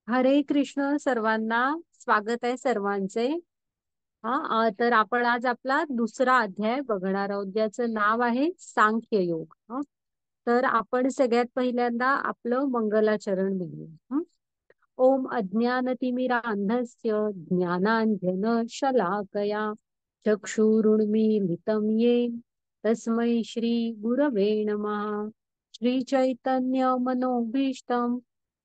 हरे कृष्ण सर्वांना. स्वागत आहे सर्वांचे. तर आपण आज आपला दुसरा अध्याय बघणार आहोत, ज्याचं नाव आहे सांख्य योग. तर आपण सगळ्यात पहिल्यांदा आपलं मंगलाचरण म्हणूया. ओम अज्ञानतिमिरान्धस्य ज्ञानांजन शलाकया चक्षुरुन्मीलितं येन तस्मै श्री गुरवे नमः. श्री चैतन्य मनोभीष्टं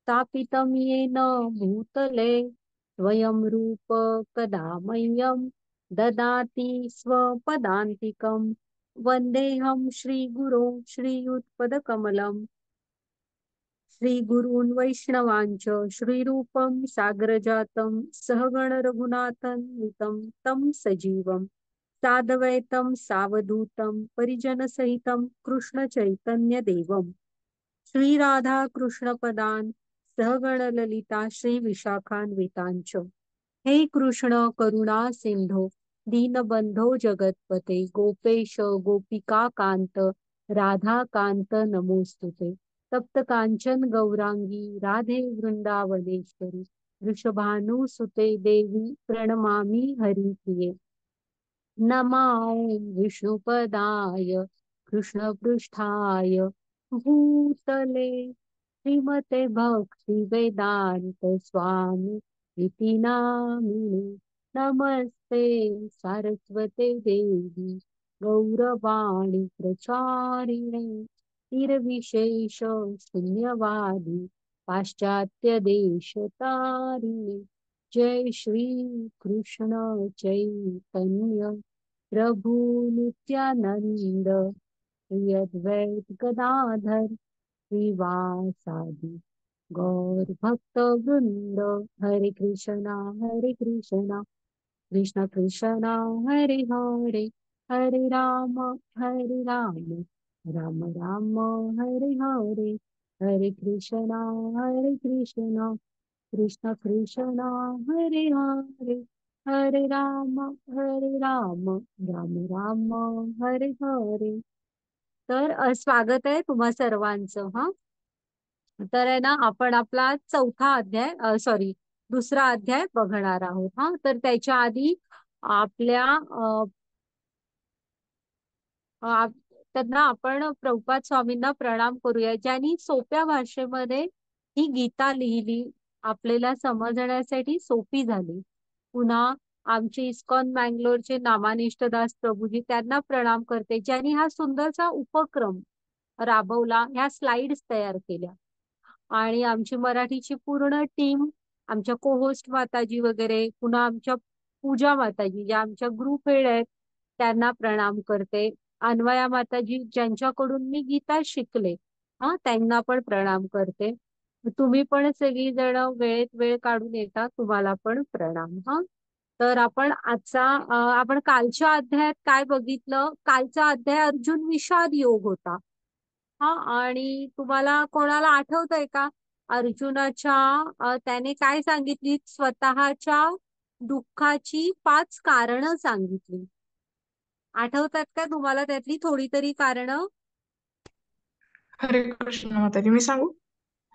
स्थापितं येन भूतले स्वयं रूप कदा मह्यं ददाति स्वपदान्तिकं. वन्देऽहं श्रीगुरो श्रीयुतपदकमलं. श्रीगुरून् वैष्णवांच श्रीरूपं साग्रजातं सहगण रघुनाथन्वितं तं सजीवं साद्वैतं सावधूतं परिजनसहितं कृष्णचैतन्यदेवं श्रीराधा कृष्णपदान् सहगण ललिता श्रीविशाखान्वितांच. हे कृष्ण करुणा सिंधो दीनबंधो जगतपते गोपेश गोपिका कांत राधा कांत नमोस्तुते. तप्त कांचन गौरांगी राधे वृंदावनेश्वरी वृषभानुसुते देवी प्रणमामि हरिप्रिये. नमो विष्णुपदाय कृष्णपृष्ठाय भूतले श्रीमते भक्ति वेदांत स्वामी इति नामिने. नमस्ते सारस्वते देवी गौरवाणी प्रचारिणे निर्विशेष शून्यवादी पाश्चात्य देश तारिणे. जय श्री कृष्ण चैतन्य प्रभु नित्यानंद श्री अद्वैत गदाधर श्रीवासादि गौर भक्त वृंद. हरे कृष्णा कृष्ण कृष्णा हरे हरे. हरे राम राम राम हरे हरे. हरे कृष्णा कृष्ण कृष्ण हरे हरे. हरे राम राम राम हरे हरे. तर स्वागत आहे तुम्हा सर्वांचं. तर आहे ना, आपण आपला चौथा अध्याय सॉरी दुसरा अध्याय बघणार आहोत. तर त्याच्या आधी आपल्या त्यांना आपण प्रभुपाद स्वामींना प्रणाम करूया, ज्यांनी सोप्या भाषेमध्ये ही गीता लिहिली, आपल्याला समजण्यासाठी सोपी झाली. पुन्हा आमचे इस्कॉन मँगलोरचे नामानिष्ठ दास प्रभूजी, त्यांना प्रणाम करते, ज्यांनी हा सुंदरसा उपक्रम राबवला, ह्या स्लाइड्स तयार केल्या. आणि आमची मराठीची पूर्ण टीम, आमच्या कोहोस्ट माताजी वगैरे, पुन्हा आमच्या पूजा माताजी ज्या आमच्या ग्रुप हेड आहेत, त्यांना प्रणाम करते. अन्वया माताजी, ज्यांच्याकडून मी गीता शिकले, त्यांना पण प्रणाम करते. तुम्ही पण सगळी जण वेळेत वेळ काढून येता, तुम्हाला पण प्रणाम. तर आपण आपण कालच्या अध्यायात काय बघितलं? कालचा अध्याय अर्जुन विषाद योग होता. आणि तुम्हाला कोणाला आठवतंय का अर्जुनाच्या त्याने काय सांगितली? स्वतःच्या दुःखाची 5 कारणं सांगितली. आठवतात का तुम्हाला त्यातली थोडी तरी कारणं? हरे कृष्ण माताजी, मी सांगू?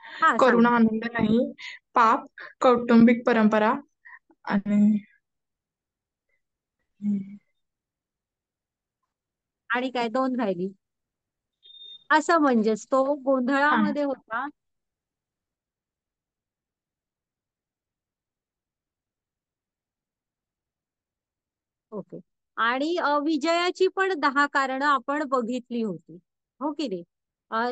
हा, करुणा, सांगा. आनंद नाही, पाप, कौटुंबिक परंपरा आणि आणि काय 2 राहिली. असं म्हणजेच तो हा. गोंधळामध्ये होता. ओके. आणि विजयाची पण 10 कारणं आपण बघितली होती, हो की नाही?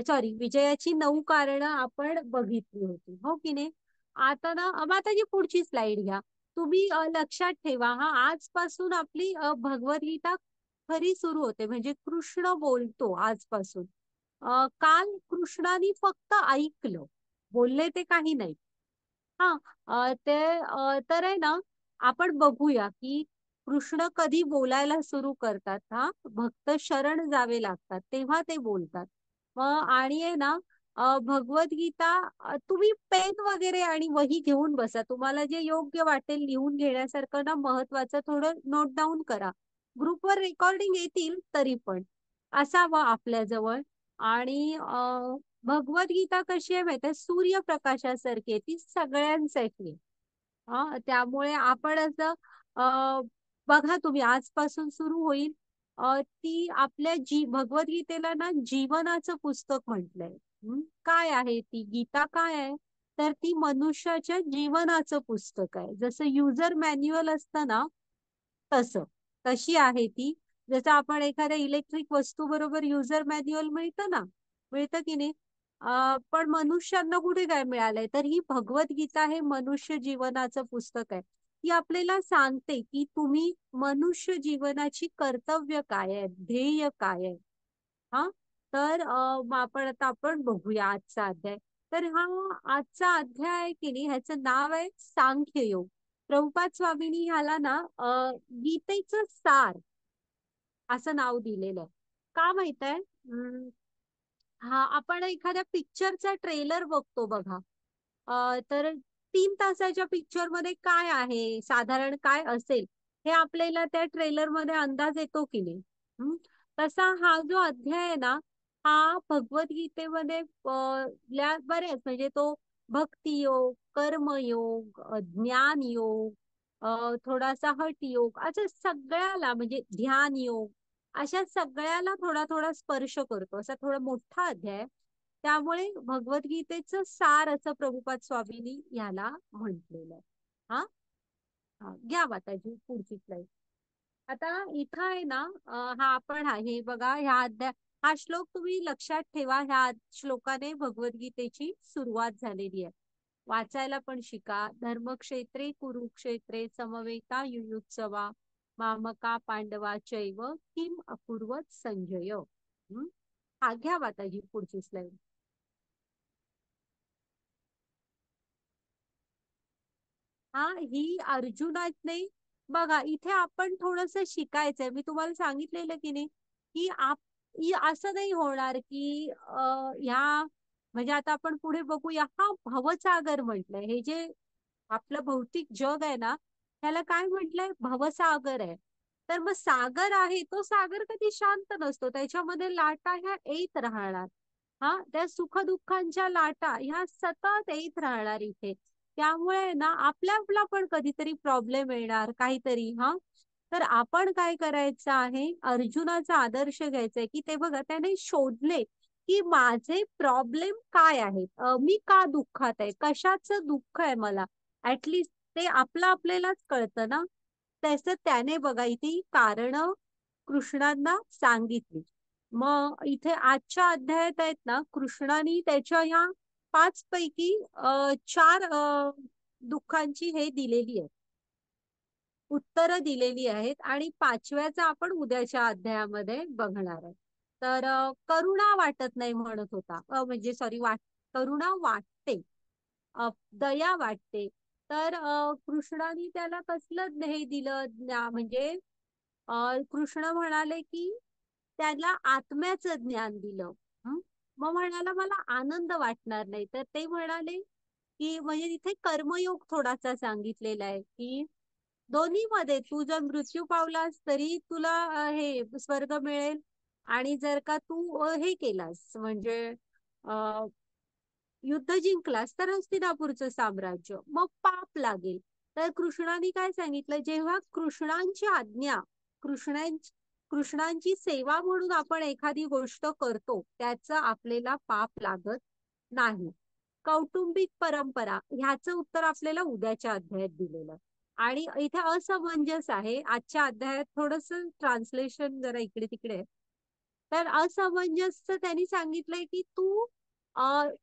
सॉरी, विजयाची 9 कारणं आपण बघितली होती, हो की नाही? आता ना माताजी पुढची स्लाइड घ्या. तुम्ही लक्षात ठेवा, आजपासून आपली भगवद्गीता खरी सुरू होते, म्हणजे कृष्ण बोलतो आजपासून. काल कृष्णाने फक्त ऐकलं, बोलले ते काही नाही. हा तर आहे ना, आपण बघूया की कृष्ण कधी बोलायला सुरू करतात. भक्त शरण जावे लागतात तेव्हा ते बोलतात. आणि आहे ना, भगवद्गीता तुम्ही पेन वगैरे आणि वही घेऊन बसा. तुम्हाला जे योग्य वाटेल लिहून घेण्यासारखं ना, महत्वाचं थोडं नोट डाऊन करा. ग्रुपवर रेकॉर्डिंग येतील तरी पण असावं आपल्याजवळ. आणि भगवद्गीता कशी आहे माहिती आहे, सूर्यप्रकाशासारखी आहे, ती सगळ्यांसाठी आहे. त्यामुळे आपण असं बघा तुम्ही आजपासून सुरू होईल. ती आपल्या भगवद्गीतेला ना जीवनाचं पुस्तक म्हटलंय. काय आहे ती गीता, काय आहे तर ती मनुष्याच्या जीवनाचं पुस्तक आहे. जसं युजर मॅन्युअल असतं ना, तसं तशी आहे ती. जसं आपण एखाद्या इलेक्ट्रिक वस्तू बरोबर युजर मॅन्युअल मिळतं ना, मिळतं की नाही. पण मनुष्यांना कुठे काय मिळालंय, तर ही भगवद्गीता हे मनुष्य जीवनाचं पुस्तक आहे. ती आपल्याला सांगते की तुम्ही मनुष्य जीवनाची कर्तव्य काय आहे, ध्येय काय आहे. हा तर मग आपण बघूया आजचा अध्याय. तर हा आजचा अध्याय आहे की नाही, ह्याचं नाव आहे सांख्ययोग. प्रभुपाद स्वामींनी ह्याला ना गीतेचं सार असं नाव दिलेलं आहे. का माहित आहे? हा आपण एखाद्या पिक्चरचा ट्रेलर बघतो बघा. तर 3 तासाच्या पिक्चर मध्ये काय आहे, साधारण काय असेल, हे आपल्याला त्या ट्रेलर मध्ये अंदाज येतो की नाही. तसा हा जो अध्याय आहे ना, हा भगवद्गीतेमध्ये बरेच म्हणजे तो भक्तियोग, कर्मयोग, ज्ञानयोग, थोडासा हठयोग, असं सगळ्याला म्हणजे ध्यान योग, अशा सगळ्याला थोडा थोडा स्पर्श करतो. असा थोडा मोठा अध्याय आहे. त्यामुळे भगवद्गीतेचं सार असं प्रभुपाद स्वामींनी याला म्हटलेलं आहे. हा घ्या माताजी पुढची स्लाईड. आता इथं आहे ना, हा आपण आहे बघा, ह्या अध्याय हा श्लोक तुम्ही लक्षात ठेवा. ह्या श्लोकाने भगवद्गीतेची सुरुवात झालेली आहे. वाचायला पण शिका. धर्मक्षेत्रे कुरुक्षेत्रे समवेता युयुत्सवा मामका पांडवा चैव किम अकुर्वत संजय. हा घ्या माताजी पुढची स्लाईड. हा ही अर्जुनाने बघा, इथे आपण थोडस शिकायचंय. मी तुम्हाला सांगितलेलं की नाही की असं नाही होणार की ह्या म्हणजे आता आपण पुढे बघूया. हा भवसागर म्हटलंय. हे जे आपलं भौतिक जग आहे ना, ह्याला काय म्हटलंय, भवसागर आहे. तर मग सागर आहे, तो सागर कधी शांत नसतो, त्याच्यामध्ये लाटा ह्या येत राहणार. त्या सुखदुःखांच्या लाटा ह्या सतत येत राहणार इथे. त्यामुळे ना आपल्याला पण कधीतरी प्रॉब्लेम येणार काहीतरी. तर आपण काय करायचं आहे, अर्जुनाचा आदर्श घ्यायचा आहे की ते बघा त्याने शोधले की माझे प्रॉब्लेम काय आहेत, मी का दुःखात आहे, कशाचं दुःख आहे मला. ऍटलिस्ट ते आपल्यालाच कळतं ना. तसं त्याने बघा इथे कारण कृष्णांना सांगितली. मग इथे आजच्या अध्यायात आहेत ना, कृष्णाने त्याच्या ह्या 5 पैकी 4 दुःखांची हे दिलेली आहे, उत्तरं दिलेली आहेत. आणि 5व्याचा आपण उद्याच्या अध्यायामध्ये बघणार आहे. तर करुणा वाटत नाही म्हणत होता, म्हणजे सॉरी करुणा वाटते, दया वाटते. तर कृष्णाने त्याला कसलं हे दिलं म्हणजे कृष्ण म्हणाले की त्याला आत्म्याचं ज्ञान दिलं. मग म्हणाला मला आनंद वाटणार नाही. तर ते म्हणाले की म्हणजे तिथे कर्मयोग थोडासा सांगितलेला आहे की दोन्ही मध्ये तू जर मृत्यू पावलास तरी तुला हे स्वर्ग मिळेल. आणि जर का तू हे केलास म्हणजे युद्ध जिंकलास तर हस्तिनापूरचं साम्राज्य मग पाप लागेल. तर कृष्णाने काय सांगितलं, जेव्हा कृष्णांची आज्ञा, कृष्णांची सेवा म्हणून आपण एखादी गोष्ट करतो त्याचं आपल्याला पाप लागत नाही. कौटुंबिक परंपरा ह्याचं उत्तर आपल्याला उद्याच्या अध्यायात दिलेलं. आणि इथे असमंजस आहे आजच्या अध्यायात, थोडस ट्रान्सलेशन जरा इकडे तिकडे. तर असमंजसचं त्यांनी सांगितलंय की तू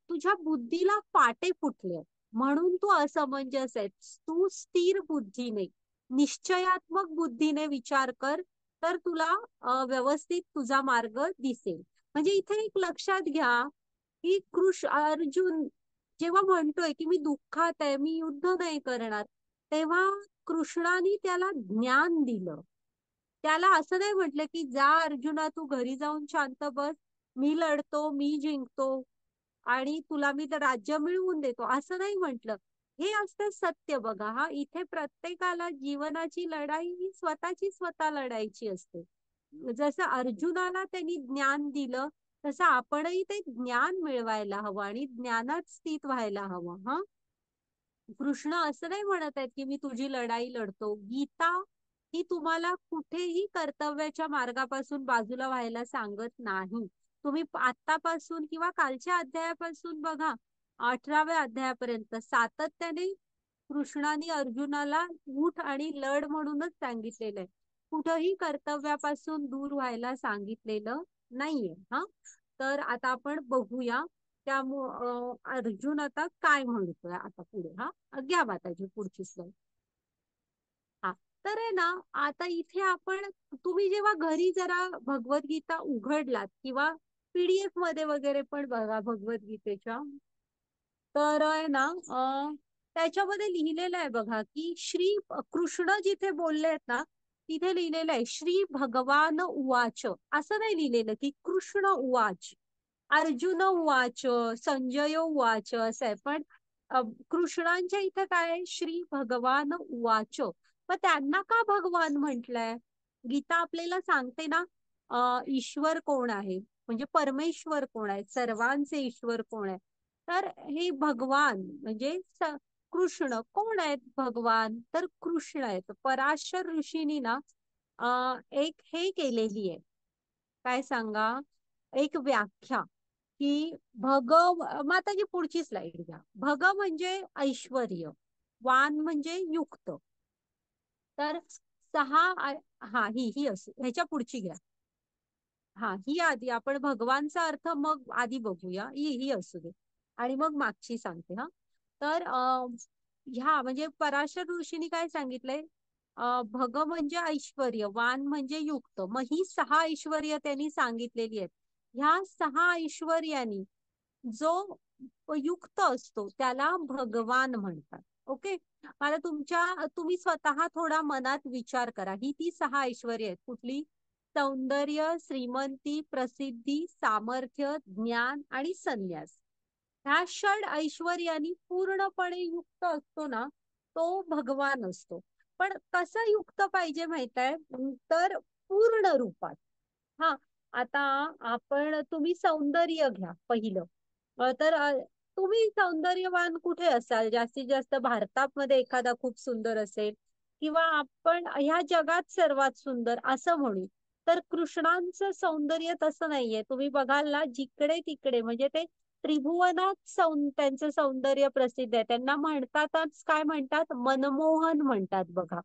तुझ्या बुद्धीला फाटे फुटले म्हणून तू असमंजस आहे. तू स्थिर बुद्धीने, निश्चयात्मक बुद्धीने विचार कर, तर तुला व्यवस्थित तुझा मार्ग दिसेल. म्हणजे इथे एक लक्षात घ्या की अर्जुन जेव्हा म्हणतोय की मी दुःखात आहे, मी युद्ध नाही करणार, तेव्हा कृष्णाने त्याला ज्ञान दिलं. त्याला असं नाही म्हटलं की जा अर्जुना तू घरी जाऊन शांत बस, मी लढतो, मी जिंकतो आणि तुला मी तर राज्य मिळवून देतो, असं नाही म्हटलं. हे असतं सत्य बघा. इथे प्रत्येकाला जीवनाची लढाई ही स्वतःची स्वतः लढायची असते. जसं अर्जुनाला त्यांनी ज्ञान दिलं तसं आपणही ते ज्ञान मिळवायला हवं आणि ज्ञानात स्थित व्हायला हवं. हा, कृष्ण असं नाही म्हणत आहेत की मी तुझी लढाई लढतो. गीता ही तुम्हाला कुठेही कर्तव्याच्या मार्गापासून बाजूला व्हायला सांगत नाही. तुम्ही आतापासून किंवा कालच्या अध्यायापासून बघा, 18व्या अध्यायापर्यंत सातत्याने कृष्णाने अर्जुनाला उठ आणि लढ म्हणूनच सांगितलेलं आहे. कुठंही कर्तव्यापासून दूर व्हायला सांगितलेलं नाहीये. हा, तर आता आपण बघूया त्यामुळं अर्जुन आता काय म्हणतोय आता पुढे. हा, घ्या माताजी पुढची स्लाईड. हा, तर आहे ना, आता इथे आपण, तुम्ही जेव्हा घरी जरा भगवद्गीता उघडलात किंवा पीडीएफ मध्ये वगैरे पण बघा भगवद्गीतेच्या, तर आहे ना त्याच्यामध्ये लिहिलेलं आहे बघा की श्री कृष्ण जिथे बोलले आहेत ना, तिथे लिहिलेलं आहे श्री भगवान उवाच. असं नाही लिहिलेलं की कृष्ण उवाच, अर्जुन उवाच, संजय उवाच असं आहे. पण कृष्णांच्या इथं काय आहे? श्री भगवान उवाच. मग त्यांना का भगवान म्हटलंय? गीता आपल्याला सांगते ना, ईश्वर कोण आहे, म्हणजे परमेश्वर कोण आहे, सर्वांचे ईश्वर कोण आहे. तर हे भगवान म्हणजे कृष्ण कोण आहेत? भगवान तर कृष्ण आहेत. पराशर ऋषीनी ना एक हे केलेली आहे, काय सांगा, एक व्याख्या की माताजी पुढची स्लाइड घ्या. भग म्हणजे ऐश्वर्य, वान म्हणजे युक्त. तर हा ही असू, ह्याच्या पुढची घ्या. हा, ही आधी आपण भगवानचा अर्थ मग आधी बघूया, ही असू दे आणि मग मागची सांगते. हा, तर ह्या म्हणजे पराशर ऋषींनी काय सांगितलंय, भग म्हणजे ऐश्वर्य, वान म्हणजे युक्त. मग ही 6 ऐश्वर्य त्यांनी सांगितलेली आहेत. ह्या 6 ऐश्वर्यानी जो युक्त असतो त्याला भगवान म्हणतात. ओके, मला तुम्ही स्वतः थोडा मनात विचार करा. ही ती 6 ऐश्वर्य आहेत. कुठली? सौंदर्य, श्रीमंती, प्रसिद्धी, सामर्थ्य, ज्ञान आणि संन्यास. ह्या षड ऐश्वर्यानी पूर्णपणे युक्त असतो ना, तो भगवान असतो. पण कसं युक्त पाहिजे माहित आहे? तर पूर्ण रूपात. हा, आता तुम्ही सौंदर्य घ्या पहिलं. तर तुम्ही सौंदर्यवान कुठे असाल? जास्तीत जास्त भारतामध्ये एखादा खूप सुंदर असेल किंवा आपण ह्या जगात सर्वात सुंदर असं म्हणू. तर कृष्णांचं सौंदर्य तसं नाहीये. तुम्ही बघाल ना, जिकडे तिकडे म्हणजे ते त्रिभुवनात त्यांचं सौंदर्य प्रसिद्ध आहे. त्यांना म्हणतातच, काय म्हणतात, मनमोहन म्हणतात बघा.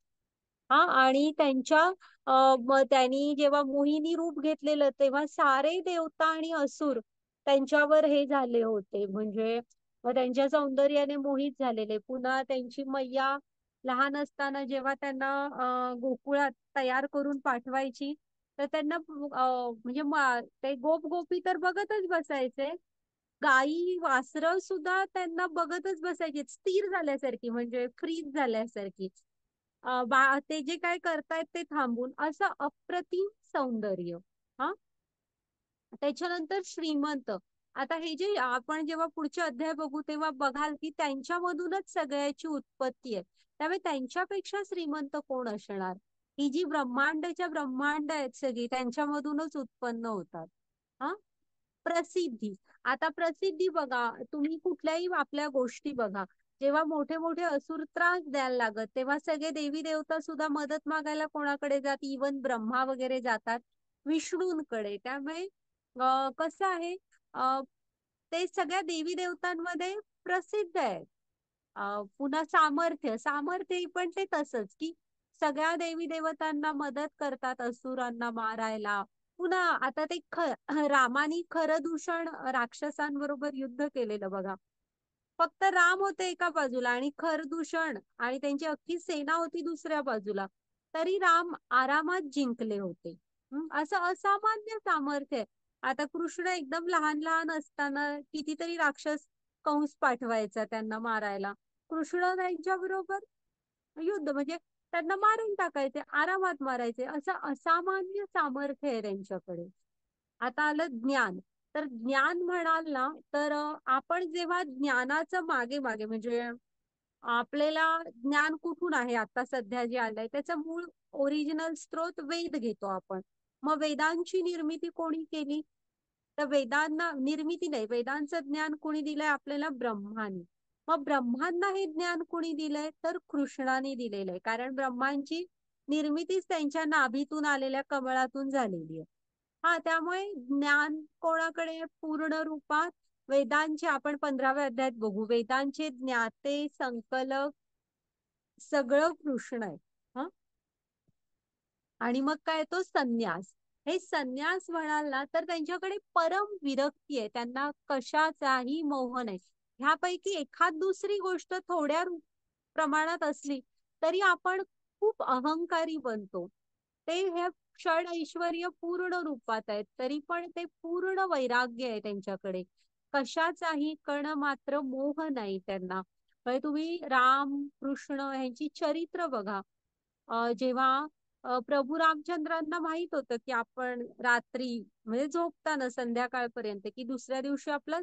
हा, आणि त्यांनी जेव्हा मोहिनी रूप घेतलेलं तेव्हा सारे देवता आणि असुर त्यांच्यावर हे झाले होते, म्हणजे त्यांच्या सौंदर्याने मोहित झालेले. पुन्हा त्यांची मैया लहान असताना जेव्हा त्यांना गोकुळात तयार करून पाठवायची, तर त्यांना म्हणजे ते गोप गोपी तर बघतच बसायचे, गायी वासरं सुद्धा त्यांना बघतच बसायची, स्थिर झाल्यासारखी, म्हणजे फ्रीज झाल्यासारखी. ते जे काय करतायत ते थांबून, असं अप्रतिम सौंदर्य. हा, त्याच्यानंतर श्रीमंत. आता हे जे आपण जेव्हा पुढचे अध्याय बघू तेव्हा बघाल की त्यांच्यामधूनच सगळ्याची उत्पत्ती आहे. त्यामुळे त्यांच्यापेक्षा श्रीमंत कोण असणार? ही जी ब्रह्मांडाच्या ब्रह्मांड आहेत सगळी त्यांच्यामधूनच उत्पन्न होतात. हा, प्रसिद्धी. आता प्रसिद्धी बघा, तुम्ही कुठल्याही आपल्या गोष्टी बघा, जेव्हा मोठे मोठे असुर त्रास द्यायला लागत तेव्हा सगळे देवी देवता सुद्धा मदत मागायला कोणाकडे जात? इवन ब्रह्मा वगैरे जातात विष्णूंकडे. त्यामुळे कसं आहे, अ, ते सगळ्या देवी देवतांमध्ये प्रसिद्ध आहे. पुन्हा सामर्थ्य, सामर्थ्य पण ते तसंच की सगळ्या देवी देवतांना मदत करतात असुरांना मारायला. पुन्हा आता ते रामानी खरदूषण राक्षसांबरोबर युद्ध केलेलं बघा. फक्त राम होते एका बाजूला आणि खरदूषण आणि त्यांची अख्खी सेना होती दुसऱ्या बाजूला, तरी राम आरामात जिंकले होते. असं असामान्य सामर्थ्य आहे. आता कृष्ण एकदम लहान लहान असताना कितीतरी राक्षस कंस पाठवायचा त्यांना मारायला. कृष्ण त्यांच्या बरोबर युद्ध म्हणजे त्यांना मारून टाकायचे, आरामात मारायचे. असं असामान्य सामर्थ्य आहे त्यांच्याकडे. आता आलं ज्ञान. तर ज्ञान म्हणाल ना, तर आपण जेव्हा ज्ञानाचं मागे मागे म्हणजे आपल्याला ज्ञान कुठून आहे आता सध्या जे आलंय त्याचं मूळ ओरिजिनल स्त्रोत वेद घेतो आपण. मग वेदांची निर्मिती कोणी केली? तर वेदांना निर्मिती नाही, वेदांचं ज्ञान कोणी दिलंय आपल्याला? ब्रह्मानी. मग ब्रह्मांना हे ज्ञान कोणी दिलंय? तर कृष्णाने दिलेलं आहे. कारण ब्रह्मांची निर्मितीच त्यांच्या नाभीतून आलेल्या कमळातून झालेली आहे. हा, त्यामुळे ज्ञान कोणाकडे आहे? पूर्ण रूपात वेदांचे. आपण 15व्या अध्यायात बघू, वेदांचे ज्ञाते संकलक सगळं कृष्ण आहे. हा, आणि मग काय तो संन्यास. हे संन्यास म्हणाल ना, तर त्यांच्याकडे परम विरक्ती आहे, त्यांना कशाचाही मोह नाही. ह्यापैकी एखाद दुसरी गोष्ट थोड्या प्रमाणात असली तरी आपण खूप अहंकारी बनतो. ते हे क्षण ऐश्वर्य पूर्ण रूपात आहेत, तरी पण ते पूर्ण वैराग्य आहे त्यांच्याकडे. कशाचाही कण मात्र मोह नाही त्यांना. म्हणजे तुम्ही राम कृष्ण यांची चरित्र बघा. जेव्हा प्रभू रामचंद्रांना माहित होतं की आपण रात्री म्हणजे झोपताना संध्याकाळपर्यंत की दुसऱ्या दिवशी आपला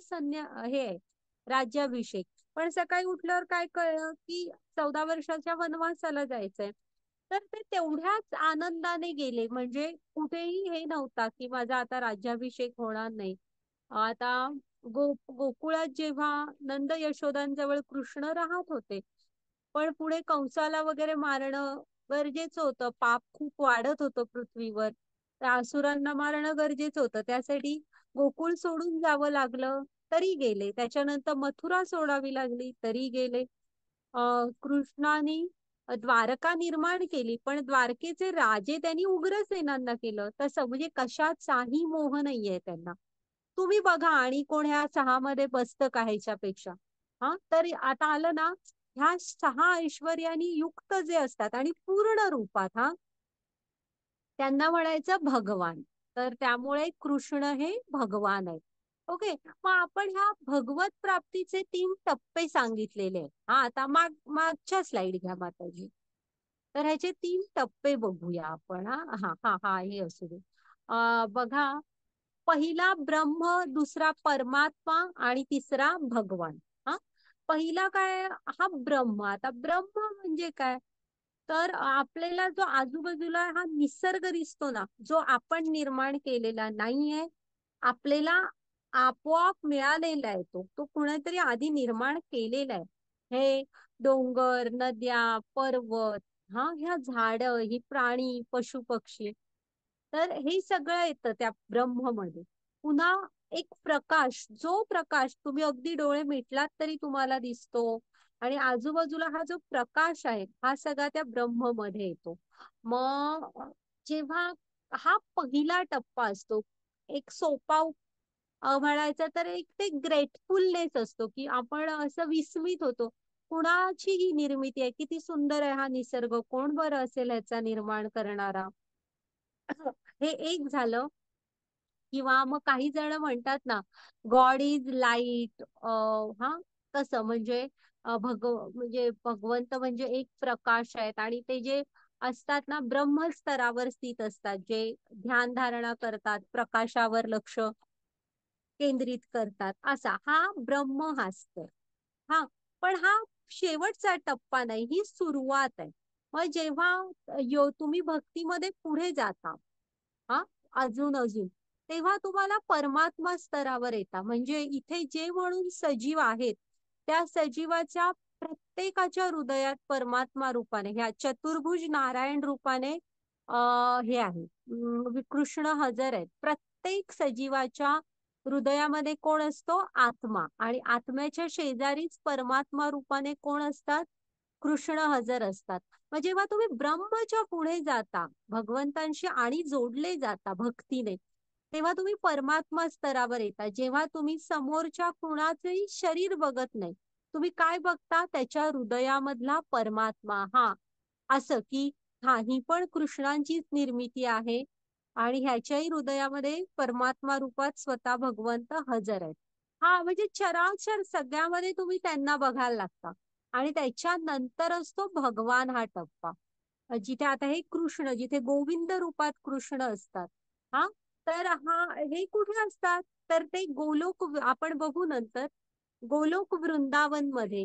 हे आहे राज्याभिषेक. पण सकाळी उठल्यावर काय कळलं की 14 वर्षाच्या वनवासाला जायचंय. तर ते तेवढ्याच आनंदाने गेले, म्हणजे कुठेही हे नव्हता की माझा आता राज्याभिषेक होणार नाही. आता गोकुळात जेव्हा नंद यशोदांजवळ कृष्ण राहत होते, पण पुढे कंसाला वगैरे मारणं गरजेचं होतं, पाप खूप वाढत होतं पृथ्वीवर. त्या असुरांना मारणं गरजेचं होतं, त्यासाठी गोकुळ सोडून जावं लागलं तरी गेले. त्याच्यानंतर मथुरा सोडावी लागली तरी गेले. कृष्णाने द्वारका निर्माण केली, पण द्वारकेचे राजे त्यांनी उग्रसेनांना केलं. तसं म्हणजे कशाचाही मोह नाहीये त्यांना. तुम्ही बघा आणि कोण ह्या 6 मध्ये बसतं का ह्याच्यापेक्षा? हा, तर आता आलं ना, ह्या 6 ऐश्वर्यानी युक्त जे असतात आणि पूर्ण रूपात, हा, त्यांना म्हणायचं भगवान. तर त्यामुळे कृष्ण हे भगवान आहेत. ओके. मग आपण ह्या भगवत प्राप्तीचे 3 टप्पे सांगितलेले आहेत. हा, आता मागच्या स्लाइड घ्या माताजी. तर ह्याचे 3 टप्पे बघूया आपण. हा हा हा हा हे असू दे. बघा, पहिला ब्रह्म, दुसरा परमात्मा आणि तिसरा भगवान. हा, पहिला काय? हा ब्रह्म. आता ब्रह्म म्हणजे काय? तर आपल्याला जो आजूबाजूला हा निसर्ग दिसतो ना, जो आपण निर्माण केलेला नाहीये, आपल्याला आपोआप मिळालेला आहे, तो तो कुणीतरी आधी निर्माण केलेला आहे. हे डोंगर, नद्या, पर्वत, हा, ह्या झाड, ही प्राणी, पशु पक्षी, तर हे सगळं येतं त्या ब्रह्ममध्ये. पुन्हा एक प्रकाश, जो प्रकाश तुम्ही अगदी डोळे मिटलात तरी तुम्हाला दिसतो, आणि आजूबाजूला हा जो प्रकाश आहे हा सगळा त्या ब्रह्म मध्ये येतो. मग जेव्हा हा पहिला टप्पा असतो, एक सोपा म्हणायचं तर एक ते ग्रेटफुलनेस असतो, की आपण असं विस्मित होतो, कुणाची ही निर्मिती आहे, किती सुंदर आहे हा निसर्ग, कोण बरं असेल ह्याचा निर्माण करणारा. हे एक झालं. किंवा मग काही जण म्हणतात ना, गॉड इज लाईट. हा, तसं म्हणजे म्हणजे भगवंत म्हणजे एक प्रकाश आहेत, आणि ते जे असतात ना ब्रह्मस्तरावर स्थित असतात, जे ध्यान धारणा करतात, प्रकाशावर लक्ष केंद्रित करतात, असा हा ब्रह्म असतो. हा, पण हा शेवटचा टप्पा नाही, ही सुरुवात आहे. मग जेव्हा तुम्ही भक्तीमध्ये पुढे जाता, हा, अजून अजून, तेव्हा तुम्हाला परमात्मा स्तरावर येता. म्हणजे इथे जे म्हणून सजीव आहेत, त्या सजीवाच्या प्रत्येकाच्या हृदयात परमात्मा रूपाने, ह्या चतुर्भुज नारायण रूपाने हे आहे, कृष्ण हजर आहेत. प्रत्येक सजीवाच्या हृदयामध्ये कोण असतो? आत्मा. आणि आत्म्याच्या शेजारीच परमात्मा रूपाने कोण असतात? कृष्ण हजर असतात. मग जेव्हा तुम्ही ब्रह्मच्या पुढे जाता भगवंतांशी आणि जोडले जाता भक्तीने, तेव्हा तुम्ही परमात्मा स्तरावर येता. जेव्हा तुम्ही समोरच्या कुणाचंही शरीर बघत नाही, तुम्ही काय बघता? त्याच्या हृदयामधला परमात्मा. हा, असं की हा, ही पण कृष्णांचीच निर्मिती आहे, आणि ह्याच्याही हृदयामध्ये परमात्मा रूपात स्वतः भगवंत हजर आहेत. हा, म्हणजे चराचर सगळ्यामध्ये तुम्ही त्यांना बघायला लागता. आणि त्याच्यानंतर असतो भगवान हा टप्पा, जिथे आता हे कृष्ण, जिथे गोविंद रूपात कृष्ण असतात. हा, तर हा, हे कुठे असतात? तर ते गोलोक, आपण बघू नंतर, गोलोक वृंदावन मध्ये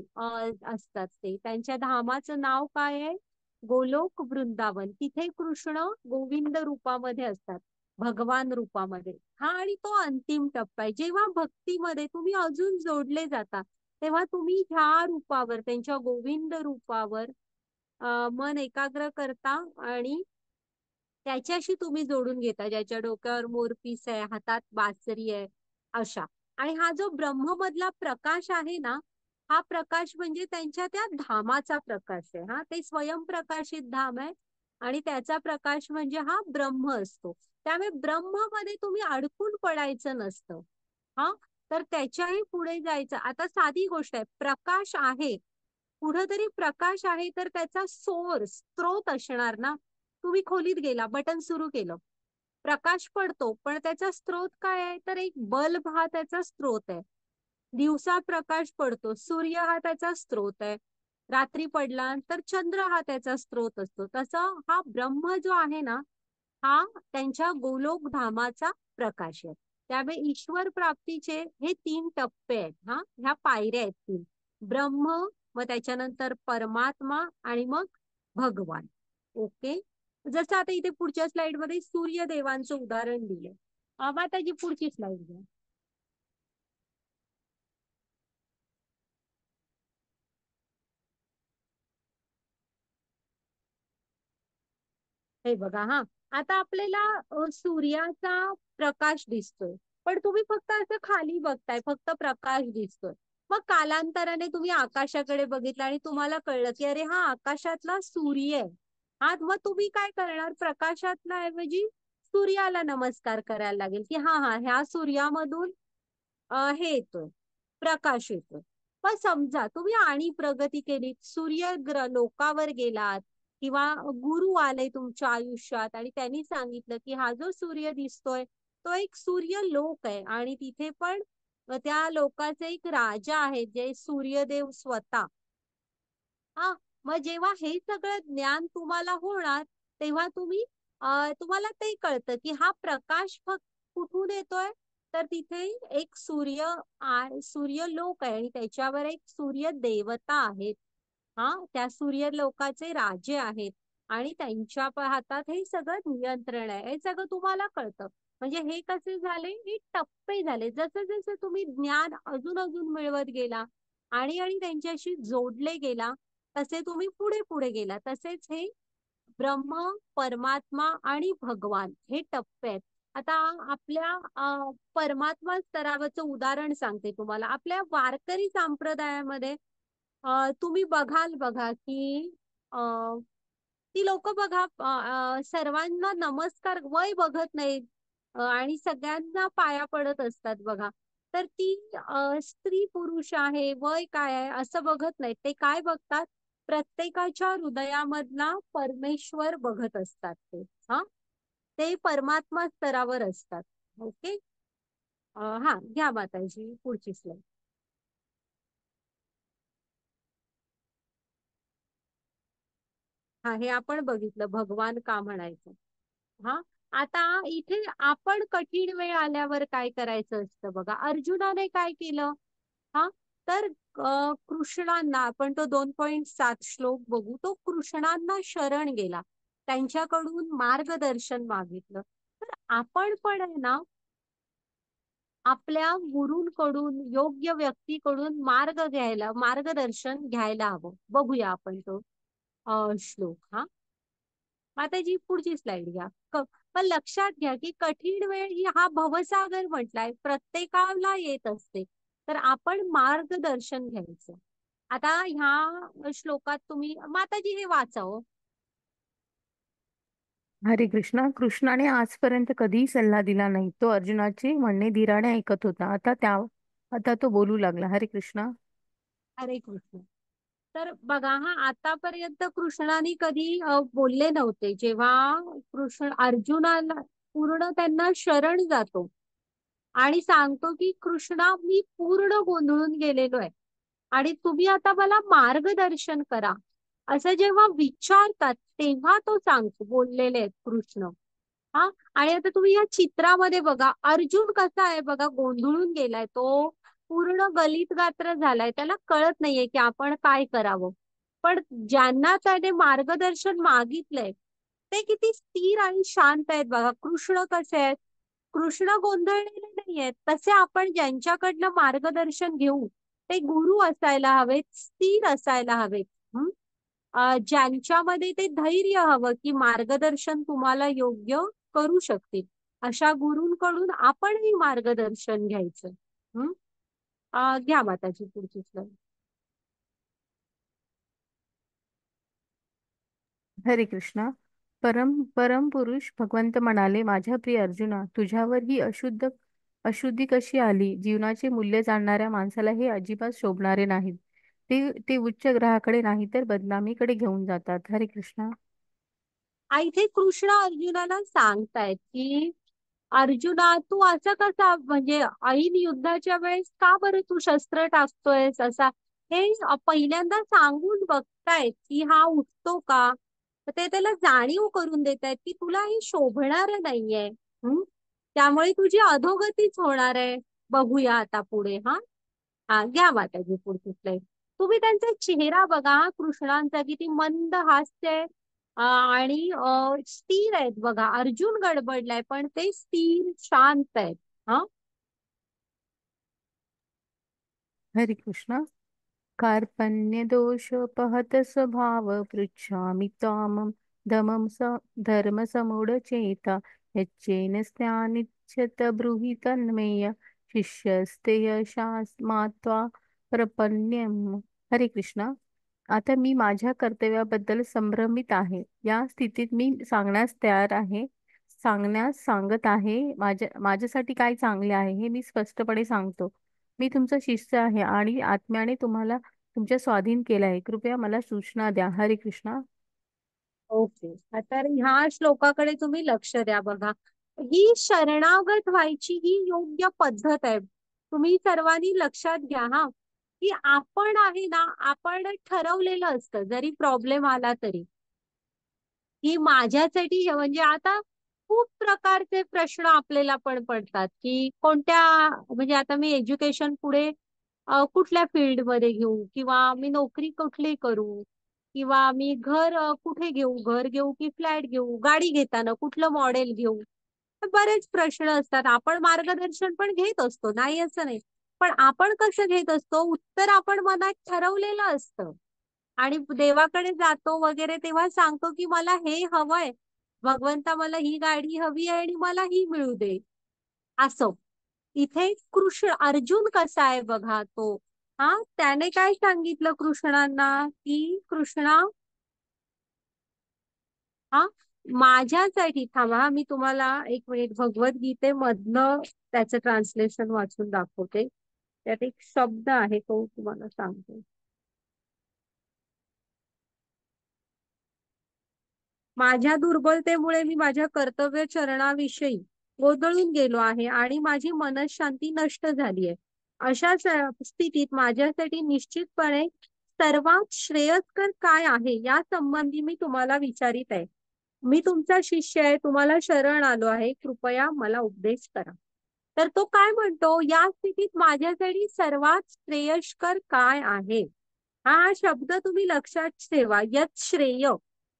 असतात. ते त्यांच्या धामाचं नाव काय आहे? गोलोक वृंदावन. तिथे कृष्ण गोविंद रूपामध्ये असतात, भगवान रूपामध्ये. हा, आणि तो अंतिम टप्पा आहे. जेव्हा भक्तीमध्ये तुम्ही अजून जोडले जाता, तेव्हा तुम्ही ह्या रूपावर, त्यांच्या गोविंद रूपावर मन एकाग्र करता आणि त्याच्याशी तुम्ही जोडून घेता, ज्याच्या डोक्यावर मोरपीस आहे, हातात बासरी आहे, अशा. आणि हा जो ब्रह्ममधला प्रकाश आहे ना, हा प्रकाश म्हणजे त्यांच्या त्या धामाचा प्रकाश आहे. हा, ते स्वयंप्रकाशित धाम आहे आणि त्याचा प्रकाश म्हणजे हा ब्रह्म असतो. त्यामुळे ब्रह्ममध्ये तुम्ही अडकून पडायचं नसतं. हा, तर त्याच्याही पुढे जायचं. आता साधी गोष्ट आहे, प्रकाश आहे, कुठंतरी प्रकाश आहे, तर त्याचा सोर्स, स्त्रोत असणार ना. तुम्ही खोलीत गेला, बटन सुरू केलं, प्रकाश पडतो, पण त्याचा स्त्रोत काय आहे? तर एक बल्ब हा त्याचा स्त्रोत आहे. दिवसा प्रकाश पडतो, सूर्य हा त्याचा स्त्रोत आहे. रात्री पडला तर चंद्र हा त्याचा स्त्रोत असतो. तसं हा ब्रह्म जो आहे ना, हा त्यांच्या गोलोक धामाचा प्रकाश आहे. त्यामुळे ईश्वर प्राप्तीचे हे 3 टप्पे आहेत. हा, ह्या पायऱ्या आहेत 3. ब्रह्म, मग त्याच्यानंतर परमात्मा आणि मग भगवान. ओके. जसं आता इथे पुढच्या स्लाइड मध्ये सूर्यदेवांचं उदाहरण दिलंय. माताजी पुढची स्लाइड घ्या. हे बघा, हा, आता आपल्याला सूर्याचा प्रकाश दिसतोय, पण तुम्ही फक्त असं खाली बघताय, फक्त प्रकाश दिसतोय. मग कालांतराने तुम्ही आकाशाकडे बघितलं आणि तुम्हाला कळलं की अरे हा आकाशातला सूर्य आहे. हा, मग तुम्ही काय करणार? प्रकाशातला ऐवजी सूर्याला नमस्कार करायला लागेल की हा हा, ह्या सूर्यामधून हे येतोय, प्रकाश येतोय. पण समजा तुम्ही आणि प्रगती केली, लोकावर गेलात, किंवा गुरु आले तुमच्या आयुष्यात आणि त्यांनी सांगितलं की हा जो सूर्य दिसतोय तो एक सूर्य लोक आहे आणि तिथे पण त्या लोकाचे एक राजा आहे, जे सूर्यदेव स्वतः. हा, मग जेव्हा हे सगळं ज्ञान तुम्हाला होणार, तेव्हा तुम्हाला ते कळतं की हा प्रकाश फक्त कुठून येतोय, तर तिथे एक सूर्य लोक आहे आणि त्याच्यावर एक सूर्य देवता आहेत. हा, त्या सूर्य लोकाचे राजे आहेत आणि त्यांच्या हातात हे सगळं नियंत्रण आहे. हे सगळं तुम्हाला कळतं. म्हणजे हे कसे झाले? हे टप्पे झाले. जसं जसं तुम्ही ज्ञान अजून अजून मिळवत गेला आणि आणि त्यांच्याशी जोडले गेला, तसे तुम्ही पुढे पुढे गेला. तसेच हे ब्रह्म, परमात्मा आणि भगवान हे टप्पे आहेत. आता आपल्या परमात्मा स्तरावरचं उदाहरण सांगते तुम्हाला. आपल्या वारकरी संप्रदायामध्ये तुम्ही बघाल बघा की अ, ती लोक बघा, सर्वांना नमस्कार, वय बघत नाहीत, आणि सगळ्यांना पाया पडत असतात बघा. तर ती स्त्री पुरुष आहे, वय काय आहे असं बघत नाहीत. ते काय बघतात? प्रत्येकाच्या हृदयामधला परमेश्वर बघत असतात ते. हा, ते परमात्मा स्तरावर असतात. ओके. हा, घ्या माताजी पुढची स्लाइड. हा, हे आपण बघितलं भगवान का म्हणायचं. हा, आता इथे आपण कठीण वेळ आल्यावर काय करायचं असतं बघा. अर्जुनाने काय केलं? हा, तर कृष्णांना, आपण तो 2.7 श्लोक बघू, तो कृष्णांना शरण गेला, त्यांच्याकडून मार्गदर्शन मागितलं. तर आपण पण आहे ना, आपल्या गुरूंकडून, योग्य व्यक्तीकडून मार्गदर्शन घ्यायला हवं. बघूया आपण तो श्लोक. हा, माताजी पुढची स्लाइड घ्या. पण लक्षात घ्या की कठीण वेळ ही हा भवसागर म्हटलाय, प्रत्येकाला येत असते. तर आपण मार्गदर्शन घ्यायचं. आता ह्या श्लोकात तुम्ही माताजी हे वाचाव. हरे कृष्णा. कृष्णाने आजपर्यंत कधीही सल्ला दिला नाही. तो अर्जुनाची म्हणणे धीराने ऐकत होता. आता तो बोलू लागला. हरे कृष्णा. हरे कृष्ण. तर बघा, हा, आतापर्यंत कृष्णाने कधी बोलले नव्हते. जेव्हा कृष्ण अर्जुनाला पूर्ण त्यांना शरण जातो आणि सांगतो की कृष्णा, मी पूर्ण गोंधळून गेलेलो आहे आणि तुम्ही आता मला मार्गदर्शन करा, असं जेव्हा विचारतात, तेव्हा तो सांगतो, बोललेले आहेत कृष्ण. हा, आणि आता तुम्ही या चित्रामध्ये बघा, अर्जुन कसा आहे बघा, गोंधळून गेलाय तो, पूर्ण गलित गात्र झालाय, त्याला कळत नाहीये की आपण काय करावं. पण ज्यांना त्याने मार्गदर्शन मागितलंय ते किती स्थिर आणि शांत आहेत बघा. कृष्ण कसे आहेत? कृष्ण गोंधळलेले नाहीयेत. तसे आपण ज्यांच्याकडनं मार्गदर्शन घेऊ ते गुरु असायला हवेत, स्थिर असायला हवेत. हं? ज्यांच्यामध्ये ते धैर्य हवं की मार्गदर्शन तुम्हाला योग्य करू शकतील, अशा गुरूंकडून आपणही मार्गदर्शन घ्यायचं. हं? घ्या माताजी पुढची स्लाईड. हरे कृष्णा. परम परम पुरुष भगवंत म्हणाले, माझ्या प्रिय अर्जुना, तुझ्यावर ही अशुद्धी कशी आली? जीवनाचे मूल्य जाणणाऱ्या माणसाला हे अजिबात शोभणारे नाहीत. ते ते उच्च ग्रहाकडे नाही तर बदनामीकडे घेऊन जातात. हरे कृष्णा. इथे कृष्ण अर्जुनाला सांगतायत की अर्जुना, तू असं कसा, म्हणजे ऐन युद्धाच्या वेळेस का बरं तू शस्त्र टाकतोयस असा, हे पहिल्यांदा सांगून बघतायत की हा उठतो का. तर ते त्याला जाणीव करून देत आहेत की तुला हे शोभणार नाहीये. त्यामुळे तुझी अधोगतीच होणार आहे. बघूया आता पुढे. घ्या माताजी पुढची स्लाईड. तुम्ही त्यांचा चेहरा बघा, कृष्णांचा किती मंद हास्य आहे. आणि स्थिर आहेत बघा. अर्जुन गडबडलाय पण ते स्थिर शांत आहेत. हा हरे कृष्णा. कार्पण्य दोषोपहत स्वभाव पृच्छामि त्वाम धमम धर्म समूढचेता यच्चेन स्नानिच्छत ब्रूहि तन्मेय शिष्यस्ते यशास्मात्वा प्रपन्यम. हरे कृष्णा. आता मी माझ्या कर्तव्याबद्दल संभ्रमित आहे. या स्थितीत मी सांगण्यास तयार आहे, सांगण्यास सांगत आहे. माझ्यासाठी काय चांगले आहे हे मी स्पष्टपणे सांगतो. मी तुमचा शिष्य आहे आणि आत्म्याने तुम्हाला तुमच्या स्वाधीन केलं आहे. कृपया मला सूचना द्या. हरे कृष्णा. ओके. तर ह्या श्लोकाकडे तुम्ही लक्ष द्या बघा. ही शरणागत व्हायची ही योग्य पद्धत आहे. तुम्ही सर्वांनी लक्षात घ्या की आपण आहे ना, आपण ठरवलेलं असतं जरी प्रॉब्लेम आला तरी, की माझ्यासाठी म्हणजे आता खूप प्रकारचे प्रश्न आपल्याला पण पडतात की कोणत्या, म्हणजे आता मी एज्युकेशन पुढे कुठल्या फील्ड मध्ये घेऊ, किंवा मी नोकरी कुठली करू, किंवा मी घर कुठे घेऊ, घर घेऊ की फ्लॅट घेऊ, गाडी घेताना कुठलं मॉडेल घेऊ. बरेच प्रश्न असतात. आपण मार्गदर्शन पण घेत असतो, नाही असं नाही. पण आपण कसं घेत असतो, उत्तर आपण मनात ठरवलेलं असतं आणि देवाकडे जातो वगैरे तेव्हा सांगतो की मला हे हवंय, भगवंता मला ही गाडी हवी आहे आणि मला ही मिळू दे. असं इथे कृष्ण अर्जुन कसा आहे बघा तो. त्याने काय सांगितलं कृष्णांना की कृष्णा, हा माझ्यासाठी थांबा, मी तुम्हाला एक मिनिट भगवद्गीतेमधनं त्याचं ट्रान्सलेशन वाचून दाखवते. त्यात एक शब्द आहे तो तुम्हाला सांगते. माझ्या दुर्बलतेमुळे मी माझ्या कर्तव्य चरणाविषयी गोंधळून गेलो आहे आणि माझी मनःशांती नष्ट झाली आहे. अशा स्थितीत माझ्यासाठी निश्चितपणे सर्वात श्रेयस्कर काय आहे या संबंधी मी तुम्हाला विचारित आहे. मी तुमचा शिष्य आहे, तुम्हाला शरण आलो आहे, कृपया मला उपदेश करा. तर तो काय म्हणतो, या स्थितीत माझ्यासाठी सर्वात श्रेयस्कर काय आहे. हा शब्द तुम्ही लक्षात ठेवा, यत श्रेय.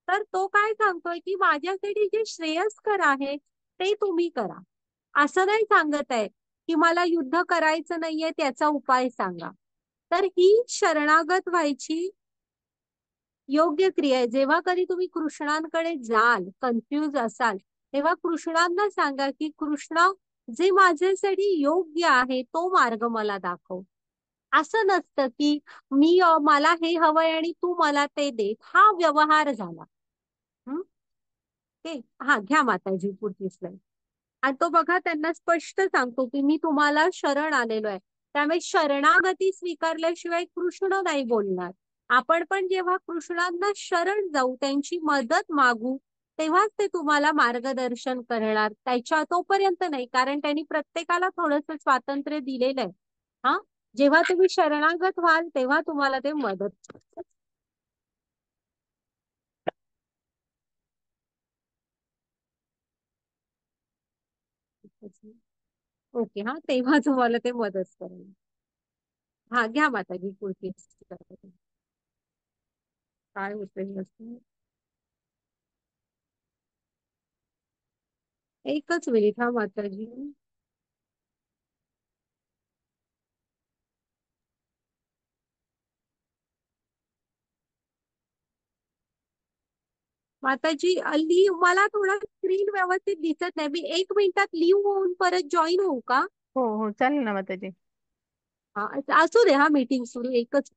तर तो काय सांगतोय की माझ्यासाठी जे श्रेयस्कर आहे ते तुम्ही करा. असं नाही सांगत आहे की मला युद्ध करायचं नाहीये त्याचा उपाय सांगा. तर ही शरणागत व्हायची योग्य क्रिया आहे. जेव्हा कधी तुम्ही कृष्णांकडे जाल, कन्फ्युज असाल, तेव्हा कृष्णांना सांगा की कृष्ण, जे माझ्यासाठी योग्य आहे तो मार्ग मला दाखव. असं नसतं की मला हे हवंय आणि तू मला ते दे. हा व्यवहार झाला. हम्म ते घ्या माताजी पुढची स्लाईड. आणि तो बघा त्यांना स्पष्ट सांगतो की मी तुम्हाला शरण आलेलो आहे. त्यामुळे शरणागती स्वीकारल्याशिवाय कृष्ण नाही बोलणार. आपण पण जेव्हा कृष्णांना शरण जाऊ, त्यांची मदत मागू, तेव्हाच ते तुम्हाला मार्गदर्शन करणार. त्याच्या तोपर्यंत नाही, कारण त्यांनी प्रत्येकाला थोडंसं स्वातंत्र्य दिलेलं आहे. हा जेव्हा तुम्ही शरणागत व्हाल तेव्हा तुम्हाला ते मदत. ओके. तेव्हा तुम्हाला ते मदत करेल. घ्या माताजी पुढची. काय होतंय असं. एकच मिनिट हा माताजी. माताजी मला थोडा स्क्रीन व्यवस्थित दिसत नाही. मी 1 मिनिटात लिव्ह होऊन परत जॉईन होऊ का? हो हो चालेल ना माताजी. हा, असू दे, हा मीटिंग सुरू एकच.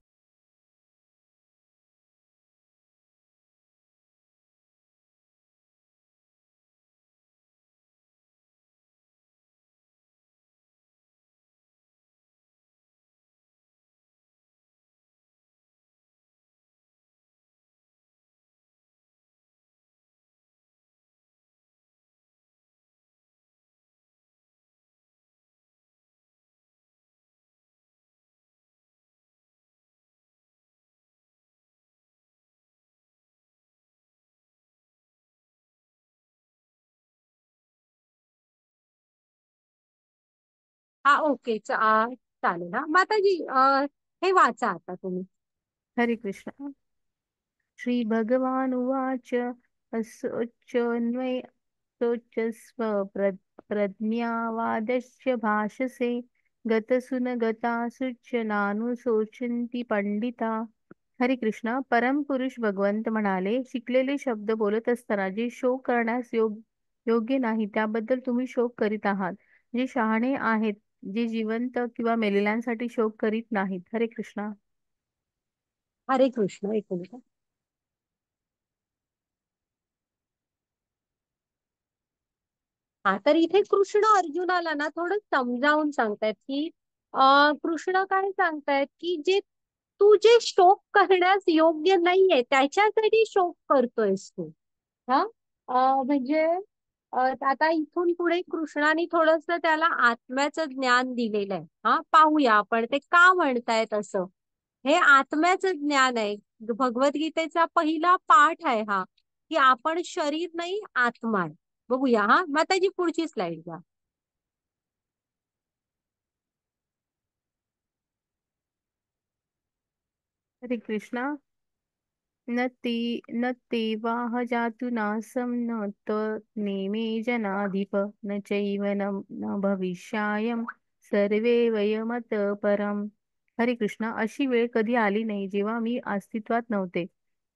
हा ओके, चालेल. हा माताजी, हे वाचा आता तुम्ही. हरे कृष्ण. श्री भगवान उवाच असोच्चस्व प्रज्ञावादस्य भाषसे गतसुनगतासुच नानुशोचन्ति पंडिता. हरे कृष्णा. परमपुरुष भगवंत म्हणाले, शिकलेले शब्द बोलत असताना जे शोक करण्यास योग्य नाही त्याबद्दल तुम्ही शोक करीत आहात. जे शहाणे आहेत, जे जिवंत किंवा मेलेल्यांसाठी शोक करीत नाहीत. हरे कृष्णा. हरे कृष्ण. एक मिनिट. हा, तर इथे कृष्ण अर्जुनाला ना थोडं समजावून सांगतायत की कृष्ण काय सांगतायत की तू जे शोक करण्यास योग्य नाहीये त्याच्यासाठी शोक करतोयस तू. हा, म्हणजे आता इथून पुढे कृष्णाने थोडस त्याला आत्म्याचं ज्ञान दिलेलं आहे. हा, पाहूया आपण ते का म्हणतायत असं. हे आत्म्याचं ज्ञान आहे. भगवद्गीतेचा पहिला पाठ आहे हा, की आपण शरीर नाही आत्मा आहे. बघूया. हा माताजी, पुढची स्लाइड घ्या. हरे कृष्णा. न तेवाह जातु नासं न नेमे जनाधिप न चैव न भविष्यायं सर्वे वयमत परम. हरे कृष्णा. अशी वेळ कधी आली नाही जेव्हा मी अस्तित्वात नव्हते.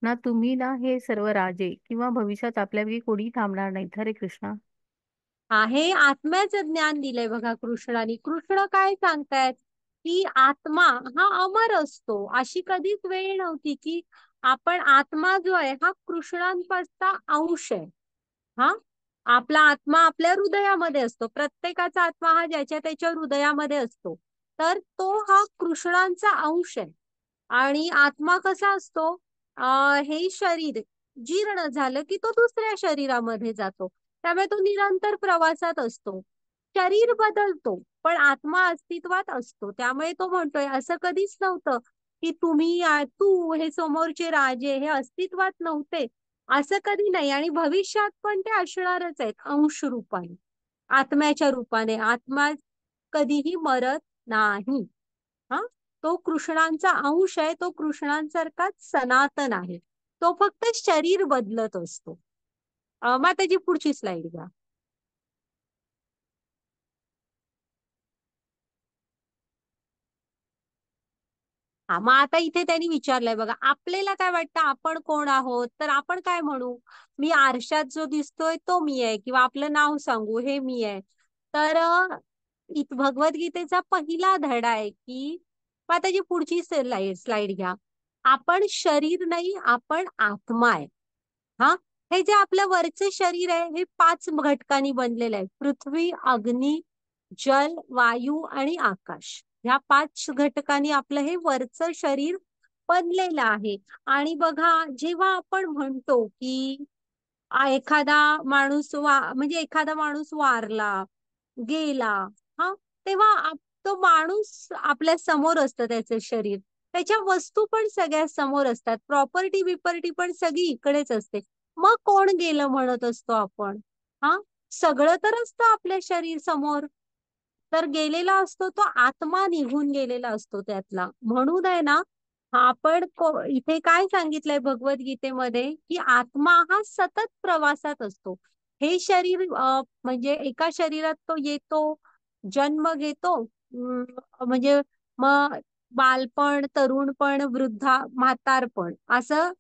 ना तुम्ही ना हे सर्व राजे किंवा भविष्यात आपल्यापैकी कोणी थांबणार नाहीत. हरे कृष्णा. हे आत्म्याचं ज्ञान दिलंय बघा कृष्णाने. कृष्ण काय सांगतायत की आत्मा हा अमर असतो. अशी कधीच वेळ नव्हती की आपण, आत्मा जो आहे हा कृष्णांपासचा अंश आहे. हा, आपला आत्मा आपल्या हृदयामध्ये असतो. प्रत्येकाचा आत्मा हा ज्याच्या त्याच्या हृदयामध्ये असतो. तर तो हा कृष्णांचा अंश आहे. आणि आत्मा कसा असतो, हे शरीर जीर्ण झालं की तो दुसऱ्या शरीरामध्ये जातो. त्यामुळे तो निरंतर प्रवासात असतो. शरीर बदलतो पण आत्मा अस्तित्वात असतो. त्यामुळे तो म्हणतोय असं कधीच नव्हतं की तू हे समोरचे राजे हे अस्तित्वात नव्हते, असं कधी नाही. आणि भविष्यात पण ते असणारच आहेत अंश रूपाने, आत्म्याच्या रूपाने. आत्मा कधीही मरत नाही. हा, तो कृष्णांचा अंश आहे. तो कृष्णांसारखाच सनातन आहे. तो फक्त शरीर बदलत असतो. माताजी, पुढची स्लाइड घ्या. हा, मग आता इथे त्यांनी विचारलंय बघा, आपल्याला काय वाटतं आपण कोण आहोत. तर आपण काय म्हणू, मी आरशात जो दिसतोय तो मी आहे, किंवा आपलं नाव सांगू हे मी आहे. तर भगवद्गीतेचा पहिला धडा आहे की, माताजी पुढची स्लाइड घ्या. आपण शरीर नाही, आपण आत्मा आहे. हा, हे जे आपलं वरचे शरीर आहे हे 5 घटकांनी बनलेलं आहे. पृथ्वी, अग्नी, जल, वायू आणि आकाश. ह्या 5 घटकांनी आपलं हे वरचं शरीर बनलेलं आहे. आणि बघा, जेव्हा आपण म्हणतो की एखादा माणूस म्हणजे एखादा माणूस वारला, गेला, हा, तेव्हा तो माणूस आपल्या समोर असतं, त्याचं शरीर. त्याच्या वस्तू पण सगळ्या समोर असतात. प्रॉपर्टी बिपर्टी पण सगळी इकडेच असते. मग कोण गेलं म्हणत असतो आपण. हा, सगळं तर असतं आपल्या शरीर समोर. तर गेलेला असतो तो आत्मा, निघून गेलेला असतो त्यातला. म्हणून आहे ना, आपण इथे काय सांगितलंय भगवद्गीतेमध्ये की आत्मा हा सतत प्रवासात असतो. हे शरीर म्हणजे एका शरीरात तो येतो, जन्म घेतो, म्हणजे मग बालपण, तरुणपण, वृद्धा, म्हातारपण असं